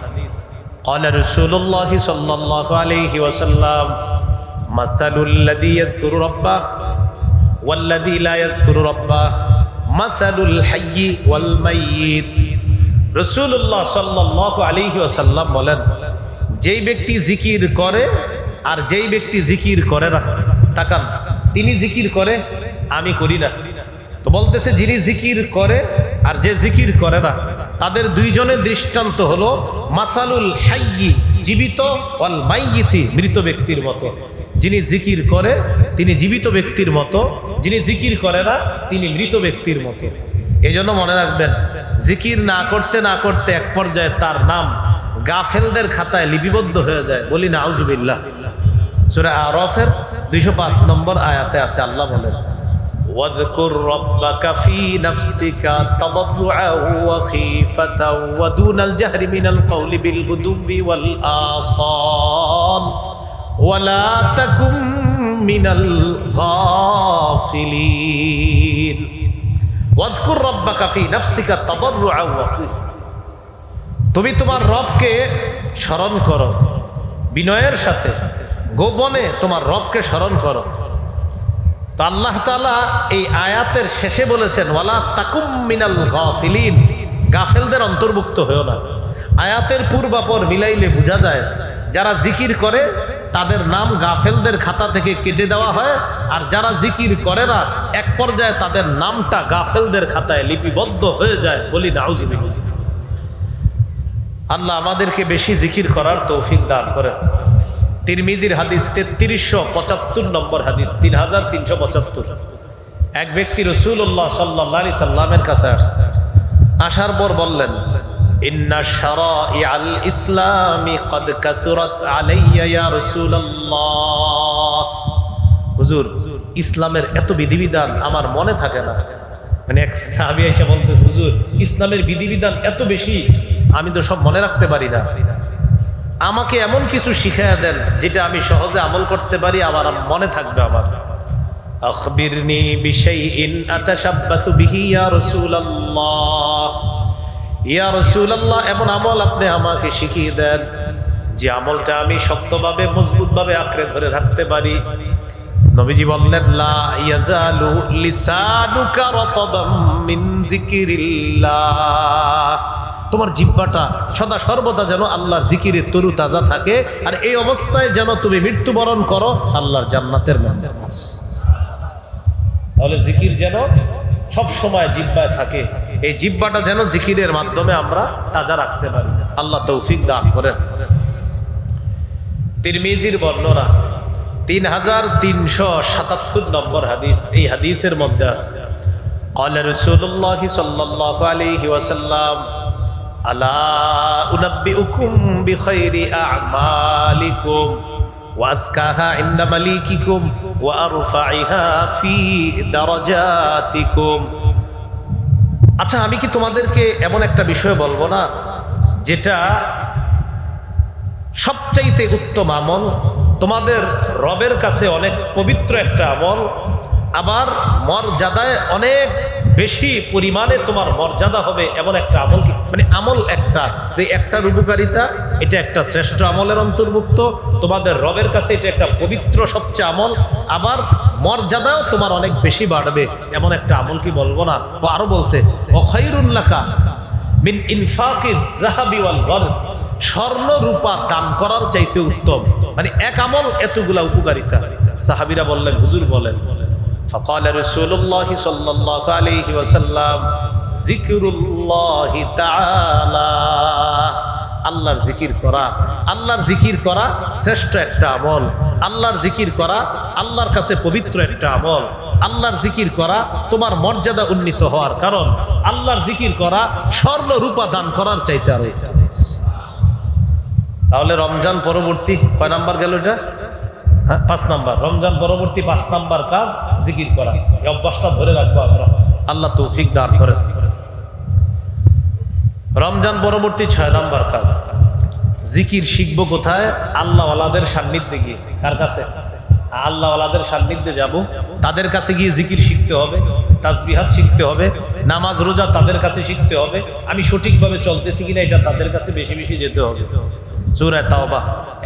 A: ক্বালা রাসূলুল্লাহ সাল্লাল্লাহু আলাইহি ওয়াসাল্লাম, মাসালুল লাযী ইয়াযকুরু রাব্বাহ ওয়াল্লাযী লা ইয়াযকুরু রাব্বাহ মাসালুল হাইয়্যি ওয়াল মাইয়িত। রাসূলুল্লাহ সাল্লাল্লাহু আলাইহি ওয়াসাল্লাম বলেন, যেই ব্যক্তি জিকির করে আর যেই ব্যক্তি জিকির করে না, তাকান, তিনি জিকির করে, আমি করি না। তো বলতেছে যিনি জিকির করে আর যে জিকির করে না, তাদের দুইজনের দৃষ্টান্ত হলো মাসালুল হাইয়্যি, জীবিত, ওয়াল মাইয়িতি, মৃত ব্যক্তির মতো। যিনি জিকির করে তিনি জীবিত ব্যক্তির মতো, যিনি জিকির করে না তিনি মৃত ব্যক্তির মতো। এই জন্য মনে রাখবেন, জিকির না করতে না করতে এক পর্যায়ে তার নাম গাফেলদের খাতায় লিপিবদ্ধ হয়ে যায়। বলি না আউযুবিল্লাহ। সূরা আরাফের 205 নম্বর আয়াতে আছে, আল্লাহ বলেন, ওয়াযকুর রাব্বাকা ফী নাফসিকা তাদাররুআন ওয়া খীফাতান ওয়া দুনাল জাহরি মিনাল কওলি বিল গুদুবি ওয়াল আসাল ওয়া লা তাকুম মিনাল গাফিলিন। ওয়াযকুর রাব্বাকা ফি নাফসিকা তাদাররুআন ওয়া খুফা, তুমি তোমার রবকে স্মরণ করো বিনয়ের সাথে, গোপনে তোমার রবকে স্মরণ করো। তো আল্লাহ তাআলা এই আয়াতের শেষে বলেছেন ওয়ালা তাকুম মিনাল গাফিলিন, গাফেলদের অন্তর্ভুক্ত হয়েও না। আয়াতের পূর্বাপর মিলাইলে বোঝা যায় যারা জিকির করে তাদের নাম গাফেলদের খাতা থেকে কেটে দেওয়া হয়, আর যারা জিকির করে না এক পর্যায়ে তাদের নামটা গাফেলদের খাতায় লিপিবদ্ধ হয়ে যায়। বলি নাউজুবিল্লাহ। আল্লাহ আমাদেরকে বেশি জিকির করার তৌফিক দান করেন। তিরমিজির হাদিস 3375 নম্বর হাদিস, 3375। এক ব্যক্তি রাসূলুল্লাহ সাল্লাল্লাহু আলাইহি সাল্লামের কাছে আসার পর বললেন, ইন্না শারাইআল ইসলামি ক্বাদ কাসুরাত আলাইয়া ইয়া রাসূলুল্লাহ। হুজুর, ইসলামের এত বিধিবিধান আমার মনে থাকে না। মানে এক সাহাবী এসে বলতেছে, হুজুর ইসলামের বিধিবিধান এত বেশি, আমি তো সব মনে রাখতে পারি না। আমাকে এমন কিছু শিখাইয়া দেন যেটা আমি সহজে আমল করতে পারি, আমার মনে থাকবে। আমার আখবিরনি বিশাইইন আতাশাব্বাতু বিহি ইয়া রাসূলুল্লাহ। ইয়া রাসূলুল্লাহ, এমন আমল আপনি আমাকে শিখিয়ে দেন যে আমলটা আমি শক্তভাবে মজবুতভাবে আঁকড়ে ধরে রাখতে পারি। নবীজি বললেন, লা ইয়াজালু লিসানুকা রাতাবাম মিন যিকিরিল্লাহ। তোমার জিহ্বাটা সদা সর্বদা যেন আল্লাহর জিকিরে তরু তাজা থাকে, আর এই অবস্থায় যেন তুমি মৃত্যুবরণ করো আল্লাহর জান্নাতের মেহমান। তাহলে জিকির যেন সব সময় জিহ্বায় থাকে, এই জিহ্বাটা যেন জিকিরের মাধ্যমে আমরা তাজা রাখতে পারি। আল্লাহ তৌফিক দান করেন। তিরমিজির বর্ণনা 3377 নম্বর হাদিস। এই হাদিসের মধ্যে আছে, ক্বালা রাসূলুল্লাহ সাল্লাল্লাহু আলাইহি ওয়াসাল্লাম, আলা উনাব্বিউকুম বিখাইরি আ'মালিকুম ওয়া আযকাহা ইনদা মালিকিকুম ওয়া আরফা'iহা ফি দারাজাতিকুম। আচ্ছা, আমি কি তোমাদেরকে এমন একটা বিষয় বলবো না যেটা সবচাইতে উত্তম আমল, তোমাদের রবের কাছে অনেক পবিত্র একটা আমল, আবার মর্যাদায় অনেক বেশি পরিমাণে তোমার মর্যাদা হবে এমন একটা আমল? কি মানে আমল একটা, এই একটার উপকারিতা, এটা একটা শ্রেষ্ঠ আমলের অন্তর্ভুক্ত, তোমাদের রবের কাছে এটা একটা পবিত্র সবচেয়ে আমল, আবার মর্যাদাও তোমার অনেক বেশি বাড়বে এমন একটা আমল কি বলবো না? ও আরো বলছে, ও খায়রুন লাকা মিন ইনফাকিজ যাহাবি ওয়াল ওয়ারদ, স্বর্ণ রূপা দান করার চাইতে উত্তম। মানে এক আমল এতগুলা উপকারিতা। সাহাবীরা বললেন, হুজুর বলেন। فقال رسول الله صلى الله عليه وسلم ذكر الله تعالى, আল্লাহর জিকির করা। আল্লাহর জিকির করা শ্রেষ্ঠ একটা আমল। আল্লাহর জিকির করা আল্লাহর কাছে পবিত্র একটা আমল। আল্লাহর জিকির করা তোমার মর্যাদা উন্নীত হওয়ার কারণ। আল্লাহর জিকির করা স্বর্ণ রূপা দান করার চাইতে আরো উত্তম। তাহলে রমজান পরবর্তী কয় নাম্বার গেল এটা? হ্যাঁ, 5 নাম্বার। রমজান পরবর্তী 5 নাম্বার কাজ জিকির করা। এই অভ্যাসটা ধরে রাখবো আমরা। আল্লাহ তৌফিক দান করেন। রমজান পরবর্তী 6 নাম্বার কাজ জিকির শিখবো কোথায়? আল্লাহ ওয়ালাদের সান্নিধ্যে গিয়ে। কার কাছে? আল্লাহ ওয়ালাদের সান্নিধ্যে যাব, তাদের কাছে গিয়ে জিকির শিখতে হবে, তাসবিহাত শিখতে হবে, নামাজ রোজা তাদের কাছে শিখতে হবে। আমি সঠিকভাবে চলতেছি কিনা এটা তাদের কাছে বেশি বেশি যেতে হবে। সূরা তাওবা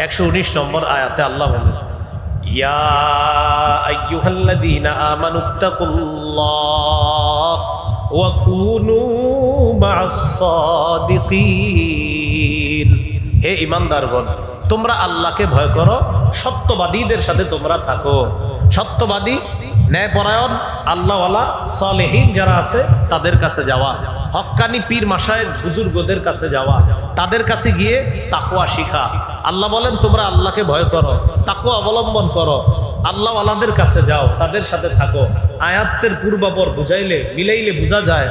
A: 119 নম্বর আয়াতে আল্লাহ বলেন, ইয়া আইয়ুহাল্লাযীনা আমানুত্তাকুল্লাহ ওয়া কুনু মা'আস সাদিকিন। হে ঈমানদারগণ, তোমরা আল্লাহকে ভয় করো, সত্যবাদীদের সাথে তোমরা থাকো। সত্যবাদী, ন্যায়পরায়ণ, আল্লাহওয়ালা, সালেহীন যারা আছে তাদের কাছে যাওয়া, হক্কানি পীর মাশায়েখ বুজুর্গদের কাছে যাওয়া, তাদের কাছে গিয়ে তাকওয়া শিখা। আল্লাহ বলেন তোমরা আল্লাহকে ভয় করো, তাকওয়া অবলম্বন করো, আল্লাহওয়ালাদের কাছে যাও, তাদের সাথে থাকো। আয়াতের পূর্বাপর বুঝাইলে মিলাইলে বোঝা যায়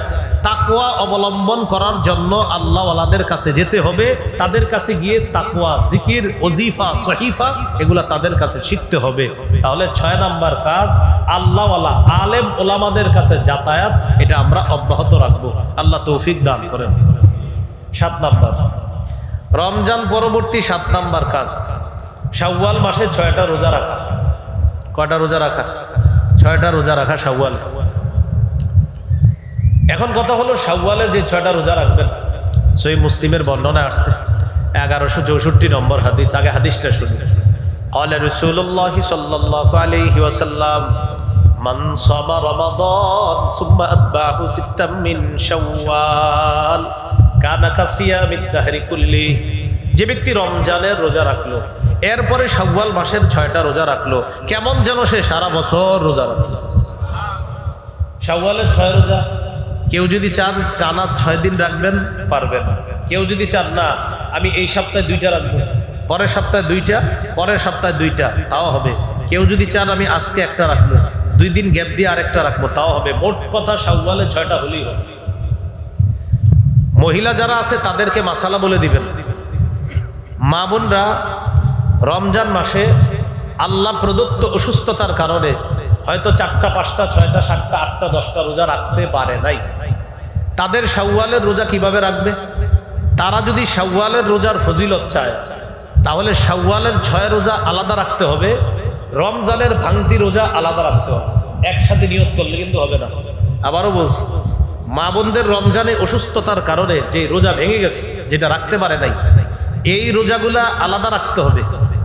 A: তাকওয়া অবলম্বন করার জন্য আল্লাহওয়ালাদের কাছে যেতে হবে, তাদের কাছে গিয়ে তাকওয়া, জিকির, ওজিফা, সহিফা এগুলা তাদের কাছে শিখতে হবে। তাহলে 6 নাম্বার কাজ আল্লাহওয়ালা আলেম ওলামাদের কাছে যাতায়াত, এটা আমরা অব্যাহত রাখবো। আল্লাহ তৌফিক দান করেন। 7 নাম্বার রমজান পরবর্তী 7 নাম্বার কাজ শাওয়াল মাসে 6টা রোজা রাখা। কয়টা রোজা রাখা? 6টা রোজা রাখা শাওয়াল। এখন কথা হলো শাওয়ালের যে 6টা রোজা রাখবেন, সহিহ মুসলিমের বর্ণনা আসছে 1164 নম্বর হাদিস। আগে হাদিসটা শুনুন। قال رسول الله صلى الله عليه وسلم من صام رمضان ثم أتبعه ستا من شوال كان كصيام الدهر كله। যে ব্যক্তি রমজানের রোজা রাখলো, এরপরে শাওয়াল মাসের 6টা রোজা রাখলো, কেমন যেন সে সারা বছর রোজা রাখলো। শাওয়ালের 6 রোজা কেউ যদি চান টানা 6 দিন রাখবেন পারবেন, কেউ যদি চান না আমি এই সপ্তাহে 2টা রাখবো, পরের সপ্তাহে 2টা, পরের সপ্তাহে 2টা, তাও হবে। কেউ যদি চান আমি আজকে একটা রাখবো, 2 দিন গ্যাপ দিয়ে আরেকটা রাখবো, তাও হবে। মোট কথা শাওয়ালে 6টা হলেই হবে। মহিলা যারা আছে তাদেরকে মাসালা বলে দিবেন। মা বোনরা রমজান মাসে আল্লাহ প্রদত্ত অসুস্থতার কারণে হয়তো 4টা 5টা 6টা 7টা 8টা 10টা রোজা রাখতে পারে নাই, তাদের শাওয়ালের রোজা কিভাবে রাখবে? তারা যদি শাওয়ালের রোজার ফজিলত চায় তাহলে শাওয়ালের 6 রোজা আলাদা রাখতে হবে, রমজানের ভাঙতি রোজা আলাদা রাখতে হবে। একসাথে নিয়ত করলে কিন্তু হবে না। আবারও বলছি, মা বোনদের রমজানে অসুস্থতার কারণে যে রোজা ভেঙে গেছে, যেটা রাখতে পারে নাই, এই রোজাগুলা আলাদা রাখতে হবে।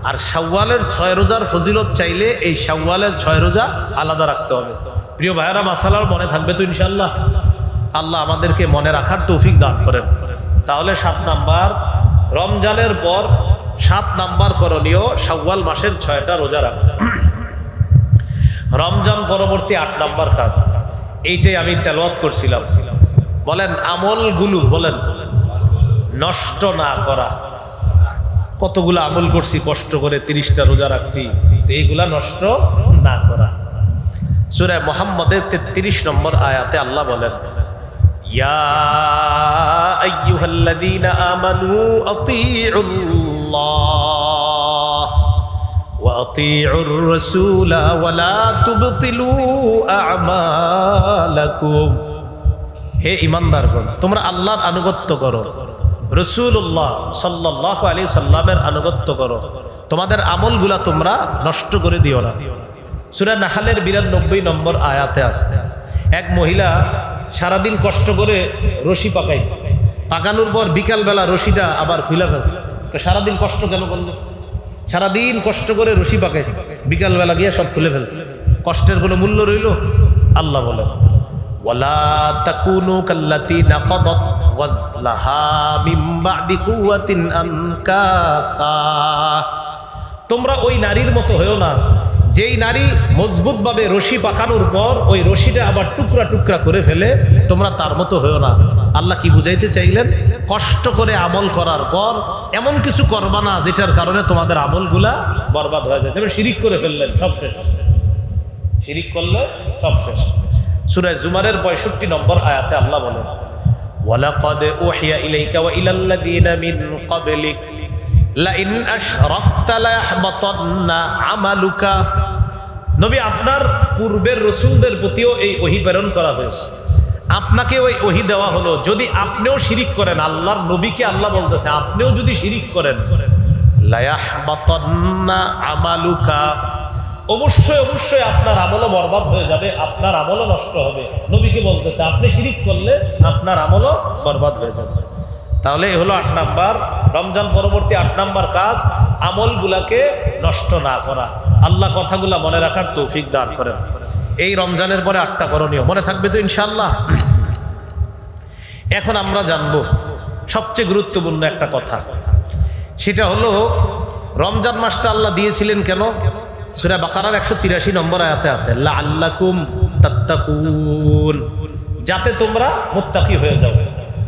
A: আর শাওয়ালের 6 রোজার ফজিলত চাইলে এই শাওয়ালের 6 রোজা আলাদা রাখতে হবে। প্রিয় ভাইয়েরা, মাসালার মনে থাকবে তো ইনশাআল্লাহ? আল্লাহ আমাদেরকে মনে রাখার তৌফিক দান করেন। তাহলে 7 নাম্বার, রমজানের পর 7 নাম্বার করণীয় শাওয়াল মাসের 6টা রোজা রাখা। রমজান পরবর্তী 8 নাম্বার কাজ, এইটাই আমি তেলাওয়াত করছিলাম। বলেন আমলগুলো, বলেন নষ্ট না করা। কতগুলো আমল করছি কষ্ট করে, 30টা রোজা রাখছি, এইগুলা নষ্ট না করা। সূরা মুহাম্মদের 33 নম্বর আয়াতে আল্লাহ বলেন, ইয়া আইয়ুহাল্লাযীনা আমানু আতিউল্লাহ ওয়া আতিউর রাসূলা ওয়া লা তুবতিলু আমালাকুম। হে ঈমানদারগণ, তোমরা আল্লাহর আনুগত্য করো, রাসূলুল্লাহ সাল্লাল্লাহু আলাইহি সাল্লামের আনুগত্য করো, তোমাদের আমলগুলা তোমরা নষ্ট করে দিও না। সূরা নাহলের 92 নম্বর আয়াতে আছে, এক মহিলা সারাদিন কষ্ট করে রশি পাকাইছে, পাকানোর পর বিকালবেলা রশিটা আবার খুলে ফেলছে। তো সারাদিন কষ্ট কেন করলো? সারাদিন কষ্ট করে রশি পাকাইছে, বিকালবেলা গিয়ে সব খুলে ফেলছে। কষ্টের কোনো মূল্য রইল? আল্লাহ বলেন, ওয়ালা তাকুনু কাল্লাতী নাকাদাত ওয়াজলাহা মিন বা'দি কুওয়াতিন আনকাসা। তোমরা ওই নারীর মতো হয়েও না যেই নারী মজবুতভাবে রশি পাকানোর পর ওই রশিটা আবার টুকরা টুকরা করে ফেলে, তোমরা তার মতো হয়েও না। আল্লাহ কি বুঝাইতে চাইলেন? কষ্ট করে আমল করার পর এমন কিছু করবা না যেটার কারণে তোমাদের আমলগুলা বরবাদ হয়ে যায়। যেমন শিরিক করে ফেললেন, সব শেষ। শিরিক করলে সব শেষ। সূরা জুমারের 65 নম্বর আয়াতে আল্লাহ বলেন, ওয়ালাকাদ উহিয়া ইলাইকা ওয়া ইলাল্লাযীনা মিন ক্বাবলিক লাইন আশরাকতা লায়াহবাতান্না আমালুকা। নবী, আপনার পূর্বের রাসূলদের প্রতিও এই ওহী প্রেরণ করা হয়েছে, আপনাকে ওই ওহী দেওয়া হলো, যদি আপনিও শিরিক করেন, আল্লাহর নবীকে আল্লাহ বলতেছে আপনিও যদি শিরিক করেন, লায়াহবাতান্না আমালুকা, অবশ্যই অবশ্যই আপনার আমলও বরবাদ হয়ে যাবে, আপনার আমলও নষ্ট হবে। নবীকে বলতেছে আপনি শিরিক করলে আপনার আমলও বরবাদ হয়ে যাবে। তাহলে এই হলো 8 নাম্বার, রমজান পরবর্তী 8 নাম্বার কাজ, আমলগুলাকে নষ্ট না করা। আল্লাহ কথাগুলা মনে রাখার তৌফিক দান করেন। এই রমজানের পরে 8টা করণীয় মনে থাকবে তো ইনশাআল্লাহ? এখন আমরা জানবো সবচেয়ে গুরুত্বপূর্ণ একটা কথা, সেটা হলো রমজান মাসটা আল্লাহ দিয়েছিলেন কেন? সূরা বাকারার 183 নম্বর আয়াতে আছে, লাআল্লাকুম তাত্তাকুন, যাতে তোমরা মুত্তাকি হয়ে যাও।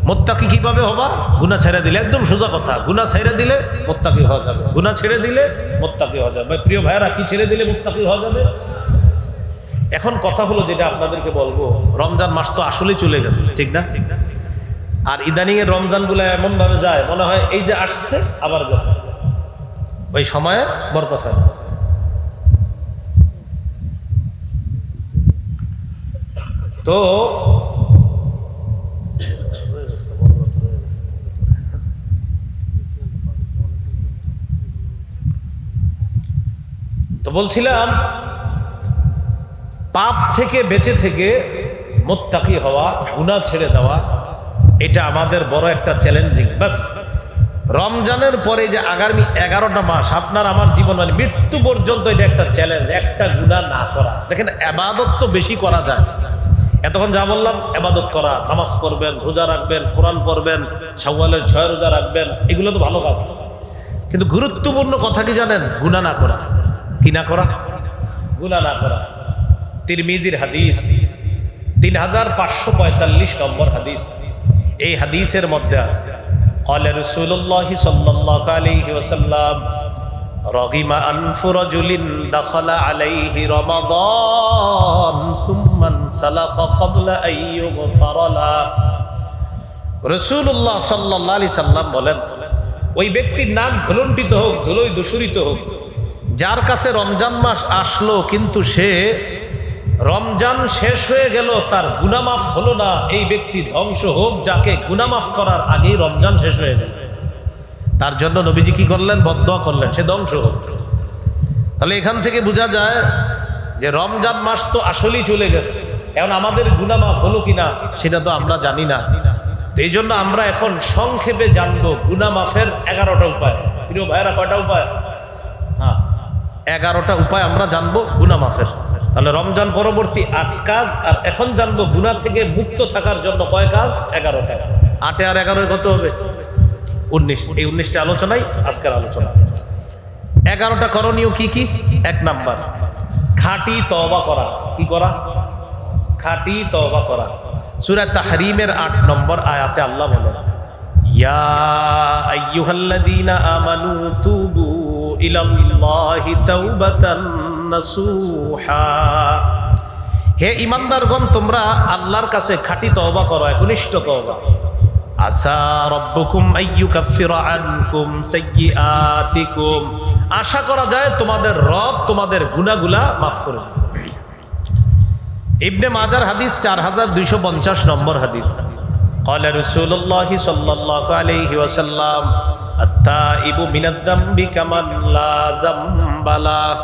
A: মুত্তাকি কিভাবে হবা? গুনাহ ছেড়ে দিলে, একদম সোজা কথা, গুনাহ ছেড়ে দিলে মুত্তাকি হওয়া যাবে। গুনাহ ছেড়ে দিলে মুত্তাকি হওয়া যাবে। প্রিয় ভাইরা, কি ছেড়ে দিলে মুত্তাকি হওয়া যাবে? এখন কথা হলো যেটা আপনাদেরকে বলবো, রমজান মাস তো আসলেই চলে গেছে, ঠিক না? আর ইদানিং এর রমজানগুলো এমন ভাবে যায় মনে হয় এই যে আসছে আবার গেছে, ওই সময়ে বরকত হয়। তো বলছিলাম, পাপ থেকে বেঁচে থেকে মুত্তাকি হওয়া, গুনাহ ছেড়ে দেওয়া, এটা আমাদের বড় একটা চ্যালেঞ্জিং। বাস রমজানের পরে যে আগামী 11টা মাস আপনার আমার জীবন মানে মৃত্যু পর্যন্ত এটা একটা চ্যালেঞ্জ, একটা গুনাহ না করা। দেখেন ইবাদত তো বেশি করা যায়, এতক্ষণ যা বললাম ইবাদত করা, নামাজ পড়বেন, রোজা রাখবেন, কোরআন পড়বেন, শাওয়ালের 6 রোজা রাখবেন, এগুলো তো ভালো কাজ। কিন্তু গুরুত্বপূর্ণ কথা কি জানেন? গুনাহ না করা। কি না করা? গুনাহ না করা। তিরমিজির হাদিস 3545 নম্বর হাদিস। এই হাদিসের মধ্যে আছে قال رسول الله صلى الله عليه وسلم رغم أنف رجل دخل عليه رمضان ثم انسلخ قبل أن يغفر له। রাসূলুল্লাহ সাল্লাল্লাহু আলাইহি সাল্লাম বলেন, ওই ব্যক্তির নাম ভুলণ্ঠিত হোক, ধুলোয় দূষিত হোক, যার কাছে রমজান মাস আসলো কিন্তু সে রমজান শেষ হয়ে গেল, তার গুনাহ মাফ হলো না, এই ব্যক্তি ধ্বংস হোক, যাকে গুনাহ মাফ করার আগেই রমজান শেষ হয়ে গেল। তার জন্য নবীজি কি করলেন? বদদোয়া করলেন, সে ধ্বংস হোক। তাহলে এখান থেকে বোঝা যায় যে রমজান মাস তো আসলেই চলে গেছে, এখন আমাদের গুনাহ মাফ হলো কিনা সেটা তো আমরা জানি না। তো এই জন্য আমরা এখন সংক্ষেপে জানবো গুনাহ মাফের 11টা উপায়। প্রিয় ভাইরা, কয়টা উপায়? হ্যাঁ, 11টা উপায় আমরা জানবো গুনাহ মাফের। তাহলে রমজান পরবর্তী 8 কাজ, আর এখন জানবো গুনাহ থেকে মুক্ত থাকার জন্য কয় কাজ? 11টা। 8 আর 11 কত হবে? 19। এই 19টা আলোচনাই আজকের আলোচনা। 11টা করণীয় কি কি? 1 নাম্বার, খাঁটি তওবা করা। কি করা? খাঁটি তওবা করা। সূরা তাহরীমের 8 নম্বর আয়াতে আল্লাহ বলেন, ইয়া আইয়ুহাল্লাযীনা আমানু তুবু ইলাল্লাহি তাওবাতান নাসুহা। হে ঈমানদারগণ, তোমরা আল্লাহর কাছে খাঁটি তওবা করো, একনিষ্ঠ তওবা। আসা রাব্বুকুম আইয়ুকাফিরা আনকুম সাইয়্যাতিকুম। আশা করা যায় তোমাদের রব তোমাদের গুনাহগুলা মাফ করে দেবে। ইবনে মাজার হাদিস 4250 নম্বর হাদিস। قال رسول الله صلى الله عليه وسلم التائب من الذنب كمن لا ذنب له।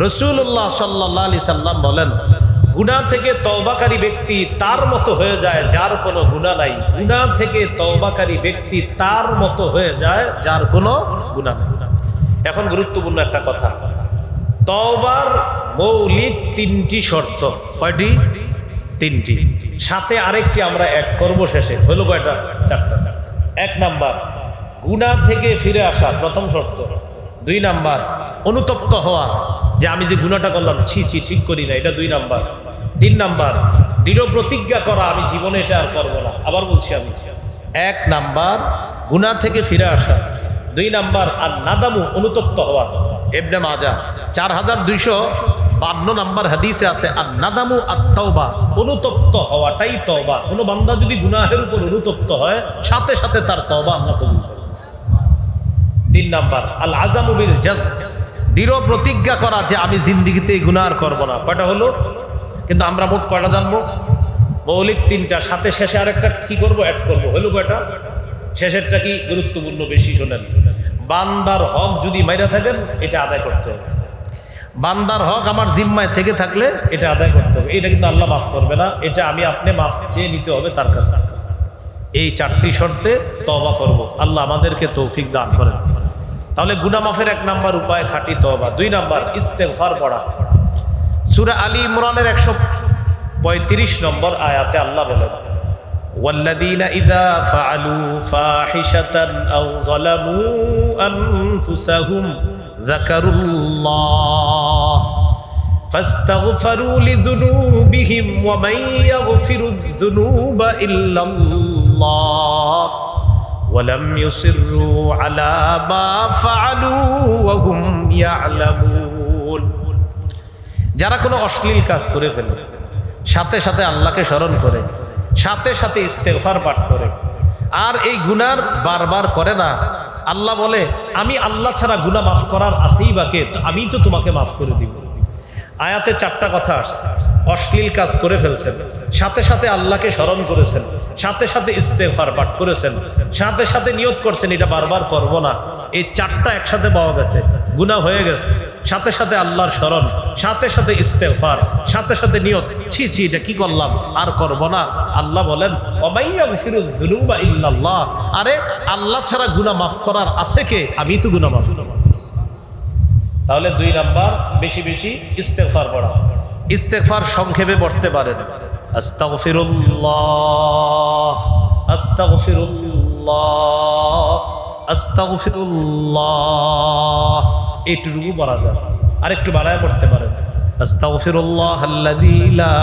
A: রাসূলুল্লাহ সাল্লাল্লাহু আলাইহি সাল্লাম বলেন, গুনাহ থেকে তওবাকারী ব্যক্তি তার মতো হয়ে যায় যার কোনো গুনাহ নাই। গুনাহ থেকে তওবাকারী ব্যক্তি তার মতো হয়ে যায় যার কোনো গুনাহ নাই। এখন গুরুত্বপূর্ণ একটা কথা, তওবার মৌলিক 3টি শর্ত। কয়টি? 3টি। সাথে আরেকটি আমরা অ্যাড করব শেষে। হলো কয়টা? 4টা। 1 নাম্বার, গুনাহ থেকে ফিরে আসা, প্রথম শর্ত। 2 নাম্বার, অনুতপ্ত হওয়া, যে আমি যে গুনাহটা করলাম ছি ঠিক করি না, এটা 2 নাম্বার। 3 নাম্বার, দৃঢ় প্রতিজ্ঞা করা আমি জীবনে এটা আর করবো না। আবার বলছি, আমি 1 নাম্বার গুনাহ থেকে ফিরে আসা, 2 নাম্বার আর নাদামু, অনুতপ্ত হওয়া। ইবনে মাজাহ 4252 নম্বর হাদিসে আছে, আর নাদামু আত-তাওবা, অনুতপ্ত হওয়াটাই তওবা। কোন বান্দা যদি গুনাহের উপর অনুতপ্ত হয়, সাথে সাথে তার তওবা আল্লাহ কবুল করেন। 3 নাম্বার আল আযামু বিল জাযম, দৃঢ় প্রতিজ্ঞা করা যে আমি জিন্দেগিতে এই গুনাহ আর করব না। কয়টা হলো? কিন্তু আমরা মোট কয়টা জানবো? মৌলিক 3টা, সাথে শেষে আরেকটা কি করব? অ্যাড করব। হলো কয়টা? শেষেরটা কি গুরুত্বপূর্ণ, বেশি শোনেন। বান্দার হক যদি মাইরা থাকেন, এটা আদায় করতে হবে। বান্দার হক আমার জিম্মায় থেকে থাকলে এটা আদায় করতে হবে। এটা কিন্তু আল্লাহ মাফ করবে না, এটা আমি আপনি মাফ চেয়ে নিতে হবে তার কাছে। এই 4টি শর্তে তওবা করব। আল্লাহ আমাদেরকে তৌফিক দান করেন। তাহলে গুনাহ মাফের 1 নাম্বার উপায় খাঁটি তওবা। 2 নাম্বার ইস্তেগফার পড়া। সূরা আলী ইমরানের 135 নম্বর আয়াতে আল্লাহ বলেন, ওয়াল্লাযীনা ইযা ফাআলু ফাহিশাতান আও যালামু আনফুসাহুম যাকারুল্লাহ ফাস্তাগফারু লিযুনুবিহিম ওয়া মান ইয়াগফিরুয যুনুবা ইল্লাল্লাহ ওয়া লাম ইউসিররু আলা মা ফাআলু ওয়া হুম ইয়ালামুন। যারা কোনো অশ্লীল কাজ করে ফেলে, সাথে সাথে আল্লাহকে স্মরণ করে, সাথে সাথে ইস্তেগফার পাঠ করে, আর এই গুনার বারবার করে না, আল্লাহ বলে আমি আল্লাহ ছাড়া গুনাহ মাফ করার আছেই বাকে, আমি তো তোমাকে মাফ করে দিব। আয়াতে 4টা কথা আসছে। অশ্লীল কাজ করে ফেলছেন, সাথে সাথে আল্লাহকে স্মরণ করেছেন, সাথে সাথে ইস্তেগফার পাঠ করেছেন, সাথে সাথে নিয়ত করছেন এটা বারবার করব না। এই 4টা একসাথে পাওয়া গেছে। গুনাহ হয়ে গেছে, সাথে সাথে আল্লাহর স্মরণ, সাথে সাথে ইস্তেগফার, সাথে সাথে নিয়ত, ছি ছি এটা কি করলাম, আর করব না। আল্লাহ বলেন ওয়ামাই ইয়াগফিরুয যুনুবা ইল্লাল্লাহ, আরে আল্লাহ ছাড়া গুনাহ মাফ করার আছে কে? আমি তো গুনাহ মাফ করব। তাহলে 2 নাম্বার, বেশি বেশি ইস্তেগফার পড়া। ইস্তেগফার সংক্ষেপে পড়তে পারেন, আস্তাগফিরুল্লাহ আস্তাগফিরুল্লাহ আস্তাগফিরুল্লাহ, এইটুকু পড়া যায়। আরেকটু বাড়ায় পড়তে পারেন, আস্তাগফিরুল্লাহাল্লাযী লা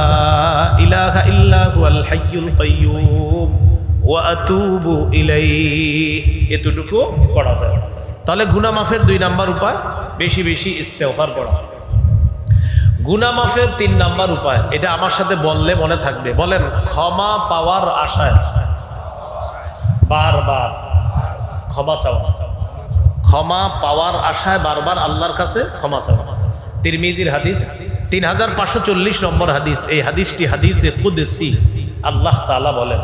A: ইলাহা ইল্লা হুয়াল হাইয়ুল কাইয়্যুম ওয়া আতুবু ইলাইহি, এতটুকু পড়া যায়। তাহলে গুনাহ মাফের 2 নাম্বার উপায় বেশি বেশি ইস্তেগফার পড়া। গুনাহ মাফের 3 নাম্বার উপায়, এটা আমার সাথে বললে মনে থাকবে, বলেন ক্ষমা পাওয়ার আশায় বারবার ক্ষমা চাওয়া। ক্ষমা পাওয়ার আশায় বারবার আল্লাহর কাছে ক্ষমা চাওয়া। তিরমিজির হাদিস 3540 নম্বর হাদিস। এই হাদিসটি হাদিসে কুদসি। আল্লাহ তাআলা বলেন,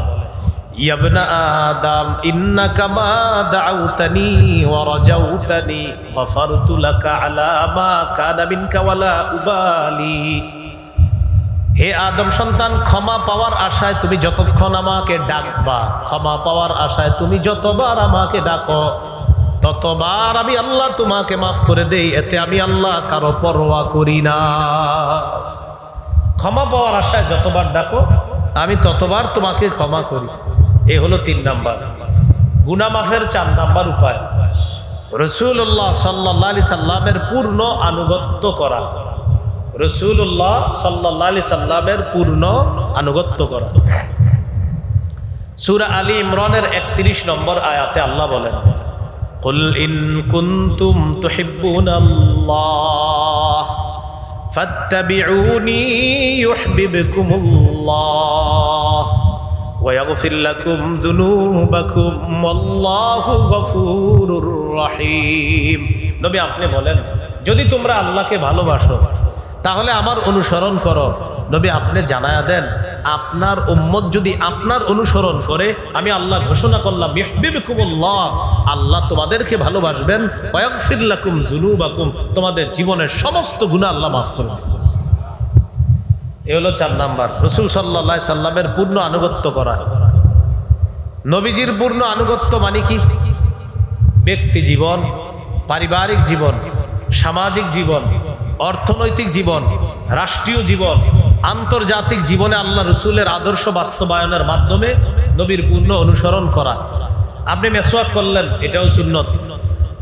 A: ইয়া ইবনা আদম ইন্নাকা মা দাউতানি ওয়া রাজাউতানি গফারতু লাকা আলা মা কানা মিনকা ওয়ালা উবালি। হে আদম সন্তান, ক্ষমা পাওয়ার আশায় তুমি যতক্ষণ আমাকে ডাকবা, ক্ষমা পাওয়ার আশায় তুমি যতবার আমাকে ডাকো, ততবার আমি আল্লাহ তোমাকে মাফ করে দেই, এতে আমি আল্লাহ কারো পরোয়া করি না। ক্ষমা পাওয়ার আশায় যতবার ডাকো আমি ততবার তোমাকে ক্ষমা করি। এ হলো 3 নাম্বার। গুনাহ মাফের 4 নাম্বার উপায়, রাসূলুল্লাহ সাল্লাল্লাহু আলাইহি সাল্লামের পূর্ণ আনুগত্য করা। রাসূলুল্লাহ সাল্লাল্লাহু আলাইহি সাল্লামের পূর্ণ আনুগত্য করা। সূরা আলী ইমরানের 31 নম্বর আয়াতে আল্লাহ বলেন, কুল ইন কুনতুম তুহিব্বুনাল্লাহ ফাত্তাবিউনি ইউহিব্বুকুমুল্লাহ ওয়া ইয়াগফির লাকুম যুনুবাকুম ওয়াল্লাহু গফুরুর রহিম। নবী আপনি বলেন, যদি তোমরা আল্লাহকে ভালোবাসো তাহলে আমার অনুসরণ করো। নবী আপনি জানায়া দেন, আপনার উম্মত যদি আপনার অনুসরণ করে, আমি আল্লাহ ঘোষণা করলাম ইউহিব্বুকুমুল্লাহ, আল্লাহ তোমাদেরকে ভালোবাসবেন, ওয়া ইয়াগফির লাকুম যুনুবাকুম, তোমাদের জীবনের সমস্ত গুনাহ আল্লাহ মাফ করে দিবেন। এ হলো 4 নাম্বার, রাসূল সাল্লাল্লাহু আলাইহি সাল্লামের পূর্ণ আনুগত্য করা। নবীজির পূর্ণ আনুগত্য মানে কি? ব্যক্তি জীবন, পারিবারিক জীবন, সামাজিক জীবন, অর্থনৈতিক জীবন, রাষ্ট্রীয় জীবন, আন্তর্জাতিক জীবনে আল্লাহ রসুলের আদর্শ বাস্তবায়নের মাধ্যমে নবীর পূর্ণ অনুসরণ করা। আপনি মেসওয়াক করলেন, এটাও সুন্নত।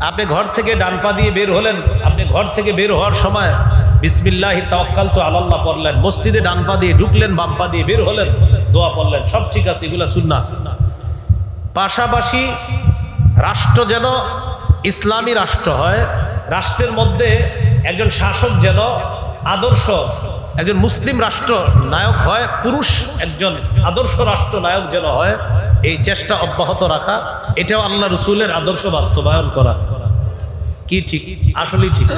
A: আপনি ঘর থেকে ডান পা দিয়ে বের হলেন, আপনি ঘর থেকে বের হওয়ার সময় বিসমিল্লাহি তাওয়াক্কালতু আলাল্লাহ পড়লেন, মসজিদে ডান পা দিয়ে ঢুকলেন, বাম পা দিয়ে বের হলেন, দোয়া পড়লেন, সব ঠিক আছে, এগুলা সুন্নাহ। পাশাপাশি রাষ্ট্র যেন ইসলামী রাষ্ট্র হয়, রাষ্ট্রের মধ্যে একজন শাসক যেন আদর্শ একজন মুসলিম রাষ্ট্র নায়ক হয়, পুরুষ একজন আদর্শ রাষ্ট্র নায়ক যেন হয়, এই চেষ্টা অব্যাহত রাখা, এটাও আল্লাহ রসুলের আদর্শ বাস্তবায়ন করা। কি ঠিক? আসলেই ঠিক।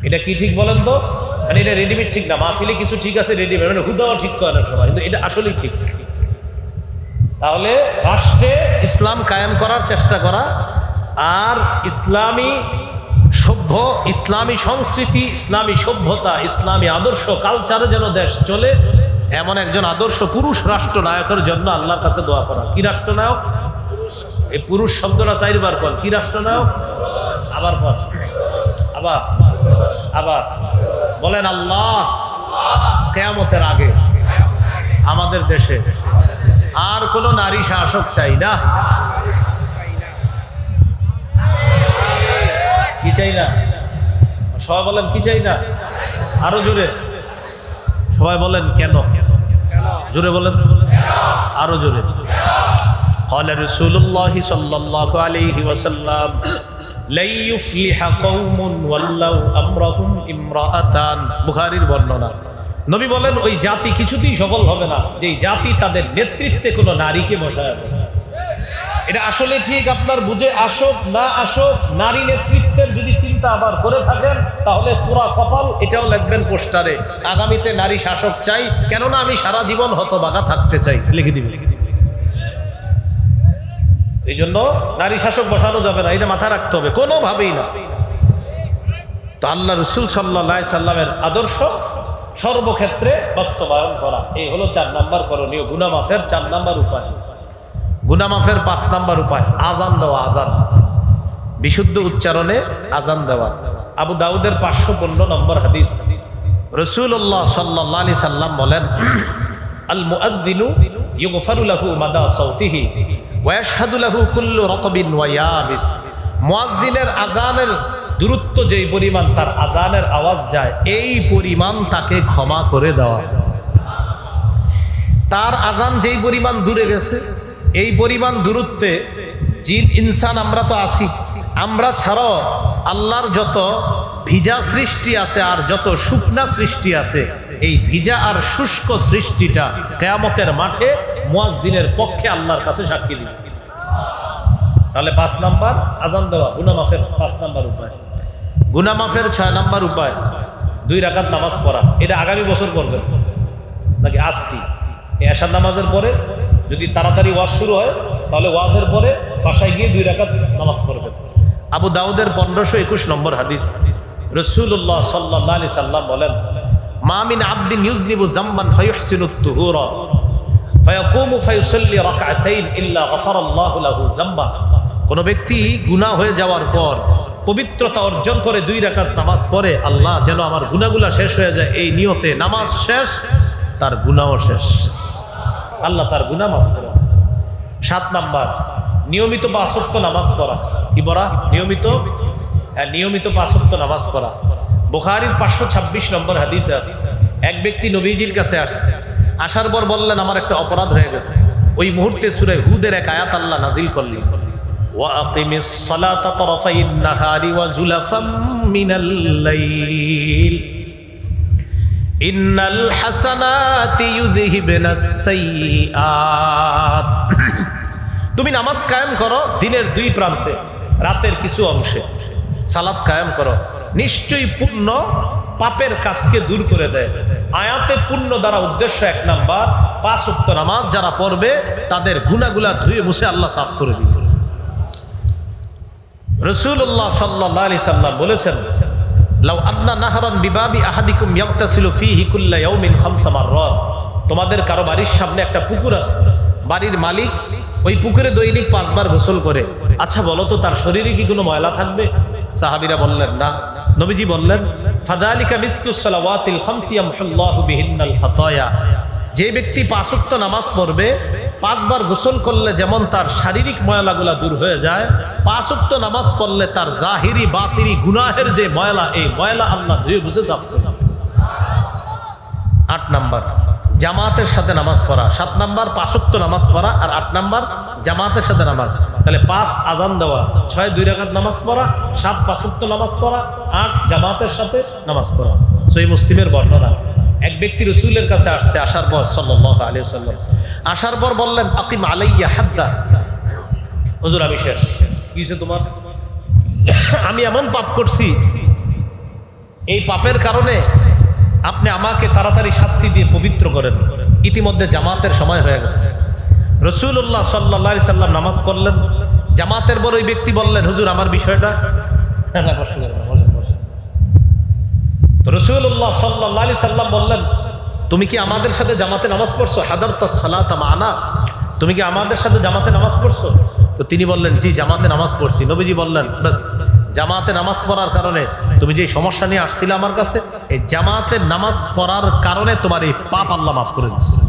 A: এটা কি ঠিক বলেন তো? মানে এটা রেডিমেড ঠিক না, মাহফিলে কিছু ঠিক আছে রেডিমেড, মানে হুদাও ঠিক করে অনেক সময়, কিন্তু এটা আসলেই ঠিক। তাহলে রাষ্ট্রে ইসলাম কায়েম করার চেষ্টা করা, আর ইসলামী সভ্য, ইসলামী সংস্কৃতি, ইসলামী সভ্যতা, ইসলামী আদর্শ কালচারে যেন দেশ চলে, এমন একজন আদর্শ পুরুষ রাষ্ট্রনায়কের জন্য আল্লাহর কাছে দোয়া করা। কি রাষ্ট্রনায়ক? এই পুরুষ শব্দটা 4 বার কর। কি রাষ্ট্রনায়ক? আবার কর, আবার আবার বলেন, আল্লাহ কিয়ামতের আগে আমাদের দেশে আর কোনো নারী শাসক চাই না। কি চাই না? সবাই বলেন কি চাই না? আরো জোরে সবাই বলেন কেন? জোরে বলেন, আরো জোরে। قال رسول الله صلى الله عليه وسلم لا يفلح قوم ولوا امرهم امرأتان। বুখারীর বর্ণনা। নবী বলেন, ওই জাতি কিছুতেই সফল হবে না যে জাতি তাদের নেতৃত্বে কোনো নারীকে বসায়। এটা আসলে ঠিক, আপনার বুঝে আসুক না আসুক, নারী নেতৃত্বের যদি চিন্তা আবার করে থাকেন তাহলে পুরা কপাল। এটাও লিখবেন পোস্টারে, আগামীতে নারী শাসক চাই, কেননা আমি সারা জীবন হতভাগা থাকতে চাই, লিখে দিবেন। এই জন্য নারী শাসক বসানো যাবে না, এটা মাথায় রাখতে হবে, কোনোভাবেই না। তো আল্লাহ রসুল সাল্লাল্লাহু আলাইহি সাল্লামের আদর্শ সর্বক্ষেত্রে বাস্তবায়ন করা, এই হলো 4 নম্বর করণীয়। গুনাহ মাফের 4 নম্বর উপায়। গুনাহ মাফের 5 নম্বর উপায় আযান দেওয়া। আযান, বিশুদ্ধ উচ্চারণে আযান দেওয়া। আবু দাউদের 515 নম্বর হাদিস, রাসূলুল্লাহ সাল্লাল্লাহু আলাইহি সাল্লাম বলেন, আল মুআদ্দিনু ইউগফারু লাহু মাদা সাউতিহি ওয়া ইয়াশহাদু লাহু কুল্লু রাতবিন ওয়া ইয়াবিস। মুয়াজ্জিনের আযানের দূরত্ব যেই পরিমাণ তার আযানের আওয়াজ যায়, এই পরিমাণ তাকে ক্ষমা করে দেওয়া। তার আযান যেই পরিমাণ দূরে গেছে, এই পরিমাণ দূরত্বে জিন ইনসান আমরা তো আছি, আমরা ছাড়াও আল্লাহর যত ভিজা সৃষ্টি আছে আর যত শুকনা সৃষ্টি আছে, এই ভিজা আর শুষ্ক সৃষ্টিটা কিয়ামতের মাঠে মুয়াজ্জিনের পক্ষে আল্লাহর কাছে সাক্ষী দিবে। তাহলে 5 নাম্বার আযান দেওয়া, গুনাহ মাফের 5 নাম্বার উপায়। গুনাহ মাফের 6 নাম্বার উপায় 2 রাকাত নামাজ পড়া। এটা আগামী বছর করবেন নাকি আজকে? এশার নামাজের পরে যদি তাড়াতাড়ি ওয়াজ শুরু হয়, তাহলে ওয়াজের পরে বাসায় গিয়ে 2 রাকাত নামাজ পড়বেন। আবু দাউদের 1521 নম্বর হাদিস, রাসূলুল্লাহ সাল্লাল্লাহু আলাইহি সাল্লাম বলেন, মা মিন আবদিন ইউযনিবু যামবান ফায়ুহসিনু আত-তুহুরা ফায়াকুমু ফায়ুসাল্লি রাকআতাইন ইল্লা গফারাল্লাহু লাহু যামবা। কোন ব্যক্তি গুনাহ হয়ে যাওয়ার পর পবিত্রতা অর্জন করে 2 রাকাত নামাজ পড়ে, আল্লাহ যেন আমার গুনাহগুলো শেষ হয়ে যায়, এই নিয়তে নামাজ শেষ, তার গুনাহও শেষ, আল্লাহ তার গুনাহ মাফ করে। 7 নাম্বার নিয়মিত 5 ওয়াক্ত নামাজ পড়া। কি পড়া? নিয়মিত 5 ওয়াক্ত নামাজ পড়া। বুখারীর 526 নম্বর হাদিসে আছে, এক ব্যক্তি নবীজির কাছে আসছে, আসার পর বললেন, আমার একটা অপরাধ হয়ে গেছে। ওই মুহূর্তে সূরা হুদের এক আয়াত আল্লাহ নাজিল করলেন, ওয়া আকিমিস সালাতা তারাফাইন নাহারি ওয়া যুলাফাম মিনাল লাইল ইন্নাল হাসানাতি ইউযহিবনাস সাইয়্যাত। তুমি নামাজ কায়েম করো দিনের 2 প্রান্তে, রাতের কিছু অংশে সালাত কায়েম করো, নিশ্চয়ই পুণ্য পাপের কাজকে দূর করে দেয়। আয়াতে পুণ্য দ্বারা উদ্দেশ্য 1 নাম্বার 5 ওয়াক্ত নামাজ যারা পড়বে তাদের গুনাহগুলা ধুয়ে মুছে আল্লাহ সাফ করে দিবে। রাসূলুল্লাহ সাল্লাল্লাহু আলাইহি সাল্লাম বলেছেন, লাউ আন্না নাহরান বিবাবি আহাদিকুম ইয়াগতাসিলু ফীহি কুল্লা ইয়াউমিন 5 মাররাত। তোমাদের কারো বাড়ির সামনে একটা পুকুর আছে, বাড়ির মালিক ওই পুকুরে দৈনিক 5 বার গোসল করে, আচ্ছা বলো তো তার শরীরে কি কোনো ময়লা থাকবে? সাহাবীরা বললেন না। নবীজি বললেন, ফাযালিকা মিসলুস সালাওয়াতিল খামসি ইয়ামহুল্লাহু বিহিন্নাল খাতায়া। যে ব্যক্তি 5 ওয়াক্ত নামাজ পড়বে, 5 বার গোসল করলে যেমন তার শারীরিক ময়লাগুলা দূর হয়ে যায়, 5 ওয়াক্ত নামাজ পড়লে তার জাহিরি বাতিনি গুনাহের যে ময়লা, এই ময়লা আল্লাহ ধুয়ে মুছে সাফ করে দেন। 8 নাম্বার জামাতের সাথে নামাজ পড়া। 7 নাম্বার 5 ওয়াক্ত নামাজ পড়া, আর 8 নাম্বার জামাতের সাথে নামাজ। তাহলে 5 আযান দেওয়া, 6 2 রাকাত নামাজ পড়া, 7 5 ওয়াক্ত নামাজ পড়া, 8 জামাতের সাথে নামাজ পড়া। সহিহ মুসলিমের বর্ণনা, এক ব্যক্তি রাসূলের কাছে আসছে, আসার পর সাল্লাল্লাহু আলাইহি ওয়াসাল্লাম আসার পর বললেন, আকিম আলাইয়া হাদ্দা। হুজুর আমি শেষ। কি হইছে তোমার? আমি এমন পাপ করছি, এই পাপের কারণে আপনি আমাকে তাড়াতাড়ি শাস্তি দিয়ে পবিত্র করেন। ইতিমধ্যে জামাতের সময় হয়ে গেছে। রাসূলুল্লাহ সাল্লাল্লাহু আলাইহি সাল্লাম নামাজ পড়লেন, জামাতের পর ওই ব্যক্তি বললেন, হুজুর আমার বিষয়টা। তো রাসূলুল্লাহ সাল্লাল্লাহু আলাইহি সাল্লাম বললেন, তুমি কি আমাদের সাথে জামাতে নামাজ পড়ছো? হাদারতাস সালাতা মা'না, তুমি কি আমাদের সাথে জামাতে নামাজ পড়ছো? তো তিনি বললেন, জি জামাতে নামাজ পড়ছি। নবীজি বললেন, বাস জামাতে নামাজ পড়ার কারণে তুমি যে সমস্যা নিয়ে আসছিলে আমার কাছে, এই জামাতে নামাজ পড়ার কারণে তোমার এই পাপ আল্লাহ মাফ করে দিচ্ছে।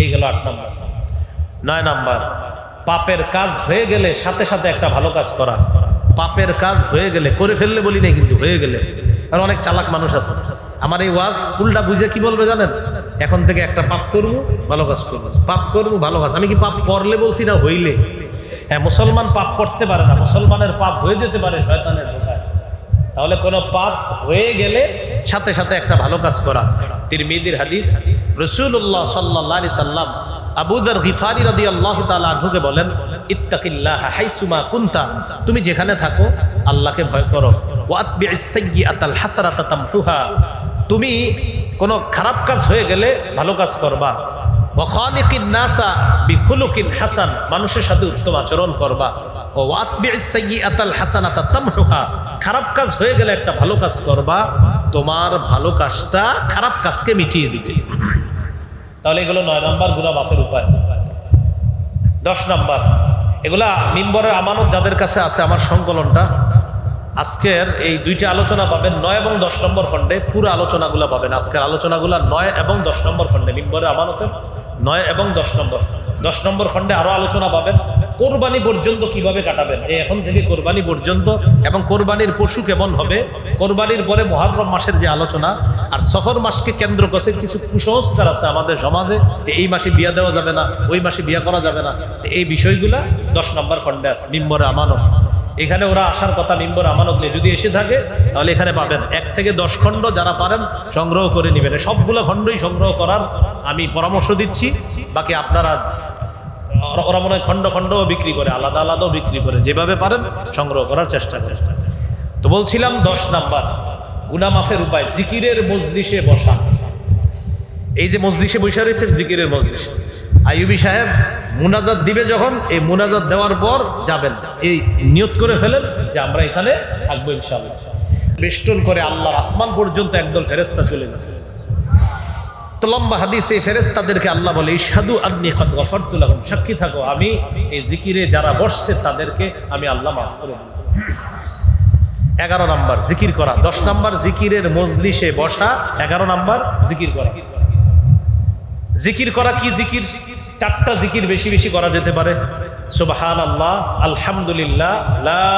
A: এই গেল 8 নাম্বার। 9 নাম্বার পাপের কাজ হয়ে গেলে সাথে সাথে একটা ভালো কাজ করা। পাপের কাজ হয়ে গেলে, করে ফেললে বলি নাই কিন্তু, হয়ে গেলে। আর অনেক চালাক মানুষ আছে, আমার এই ওয়াজ উল্টা বুঝে কি বলবে জানেন? এখন থেকে একটা পাপ করবো, ভালো কাজ করবো, পাপ করবো, ভালো কাজ। আমি কি পাপ করলে বলছি না হইলে? হ্যাঁ, মুসলমান পাপ করতে পারে না, মুসলমানের পাপ হয়ে যেতে পারে শয়তানের ধোঁকায়। তাহলে কোনো পাপ হয়ে গেলে সাথে সাথে একটা ভালো কাজ করা। তিরমিজির হাদিস, রাসূলুল্লাহ সাল্লাল্লাহু আলাইহি সাল্লাম আবু যর গিফারি রাদিয়াল্লাহু তাআলা আনহুকে বলেন, ইত্তাকিল্লাহা হাইসুমা কুনতা, তুমি যেখানে থাকো আল্লাহকে ভয় করো। ওয়া আতবি'is সাইয়্যাতাল হাসানাতা তামহুহা, তুমি কোনো খারাপ কাজ হয়ে গেলে ভালো কাজ করবা। ওয়া খালিকিন নাসা বিখুলুকিন হাসান, মানুষের সাথে উত্তম আচরণ করবা। ওয়াতবি'স সাইয়্যাতাল হাসানাতা তামহুহা, খারাপ কাজ হয়ে গেলে একটা ভালো কাজ করবা, তোমার ভালো কাজটা খারাপ কাজকে মিটিয়ে দিবে। তাহলে এগুলো 9 নম্বর গুনাহ মাফের উপায়। 10 নম্বর, এগুলা মিম্বরের আমানত যাদের কাছে আছে, আমার সংকলনটা আজকের এই 2টা আলোচনা পাবেন 9 এবং 10 নম্বর খণ্ডে, পুরো আলোচনাগুলো পাবেন। আজকের আলোচনাগুলো 9 এবং 10 নম্বর খণ্ডে, মিম্বরের আমানতের 9 এবং 10 নম্বর খণ্ডে আরো আলোচনা পাবেন। কোরবানি পর্যন্ত কিভাবে কাটাবেন, এই এখন থেকে কোরবানি পর্যন্ত, এবং কোরবানির পশু কেমন হবে, কোরবানির পরে মুহররম মাসের যে আলোচনা, আর সফর মাসকে কেন্দ্র করে কিছু কুসংস্কার আছে আমাদের সমাজে, এই মাসে বিয়া দেওয়া যাবে না, ওই মাসে বিয়া করা যাবে না, এই বিষয়গুলা 10 নম্বর খণ্ডে আছে মিম্বরে আমানত। এখানে ওরা আসার কথা মিম্বর আমানত নিয়ে, যদি এসে থাকে তাহলে এখানে পাবেন 1 থেকে 10 খণ্ড, যারা পারেন সংগ্রহ করে নেবেন। সবগুলো খণ্ডই সংগ্রহ করার আমি পরামর্শ দিচ্ছি। বাকি আপনারা, ওরা মনে হয় খণ্ড খণ্ডও বিক্রি করে, আলাদা আলাদাও বিক্রি করে, যেভাবে পারেন সংগ্রহ করার চেষ্টা করেন। তো বলছিলাম 10 নাম্বার গুনাহ মাফের উপায়, জিকিরের মজলিসে বসা। এই যে মজলিসে বসে রয়েছেন, জিকিরের মজলিস, আইয়ুবী সাহেব মুনাজাত দিবে যখন, এই মুনাজাত দেওয়ার পর যাবেন, এই নিয়ত করে ফেলেন যে আমরা এখানে থাকবো ইনশাআল্লাহ। বেষ্টন করে আল্লাহর আসমান পর্যন্ত একদল ফেরেশতা চলে গেছে। তো লম্বা হাদিসে ফেরেশতাদেরকে আল্লাহ বলে, ইশহাদু আন্নী কাদ গফারতু লাহুম, সাক্ষী থাকো আমি এই জিকিরে যারা বসছে তাদেরকে আমি আল্লাহ মাফ করে দিই। 11 নাম্বার জিকির করা। 10 নাম্বার জিকিরের মজলিসে বসা, 11 নাম্বার জিকির করা। জিকির করা কি জিকির? 4টা জিকির বেশি বেশি করা যেতে পারে। সুবহানাল্লাহ, আলহামদুলিল্লাহ, লা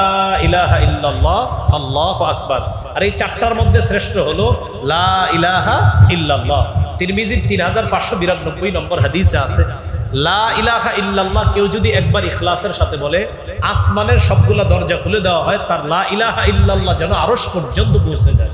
A: ইলাহা ইল্লাল্লাহ, আল্লাহু আকবার। আর এই 4টার মধ্যে শ্রেষ্ঠ হলো লা ইলাহা ইল্লাল্লাহ। তিরমিজির 3592 নম্বর হাদিসে আছে, লা ইলাহা ইল্লাল্লাহ কেউ যদি একবার ইখলাসের সাথে বলে, আসমানের সবগুলা দরজা খুলে দেওয়া হয়, তার লা ইলাহা ইল্লাল্লাহ যেন আরশ পর্যন্ত পৌঁছে যায়।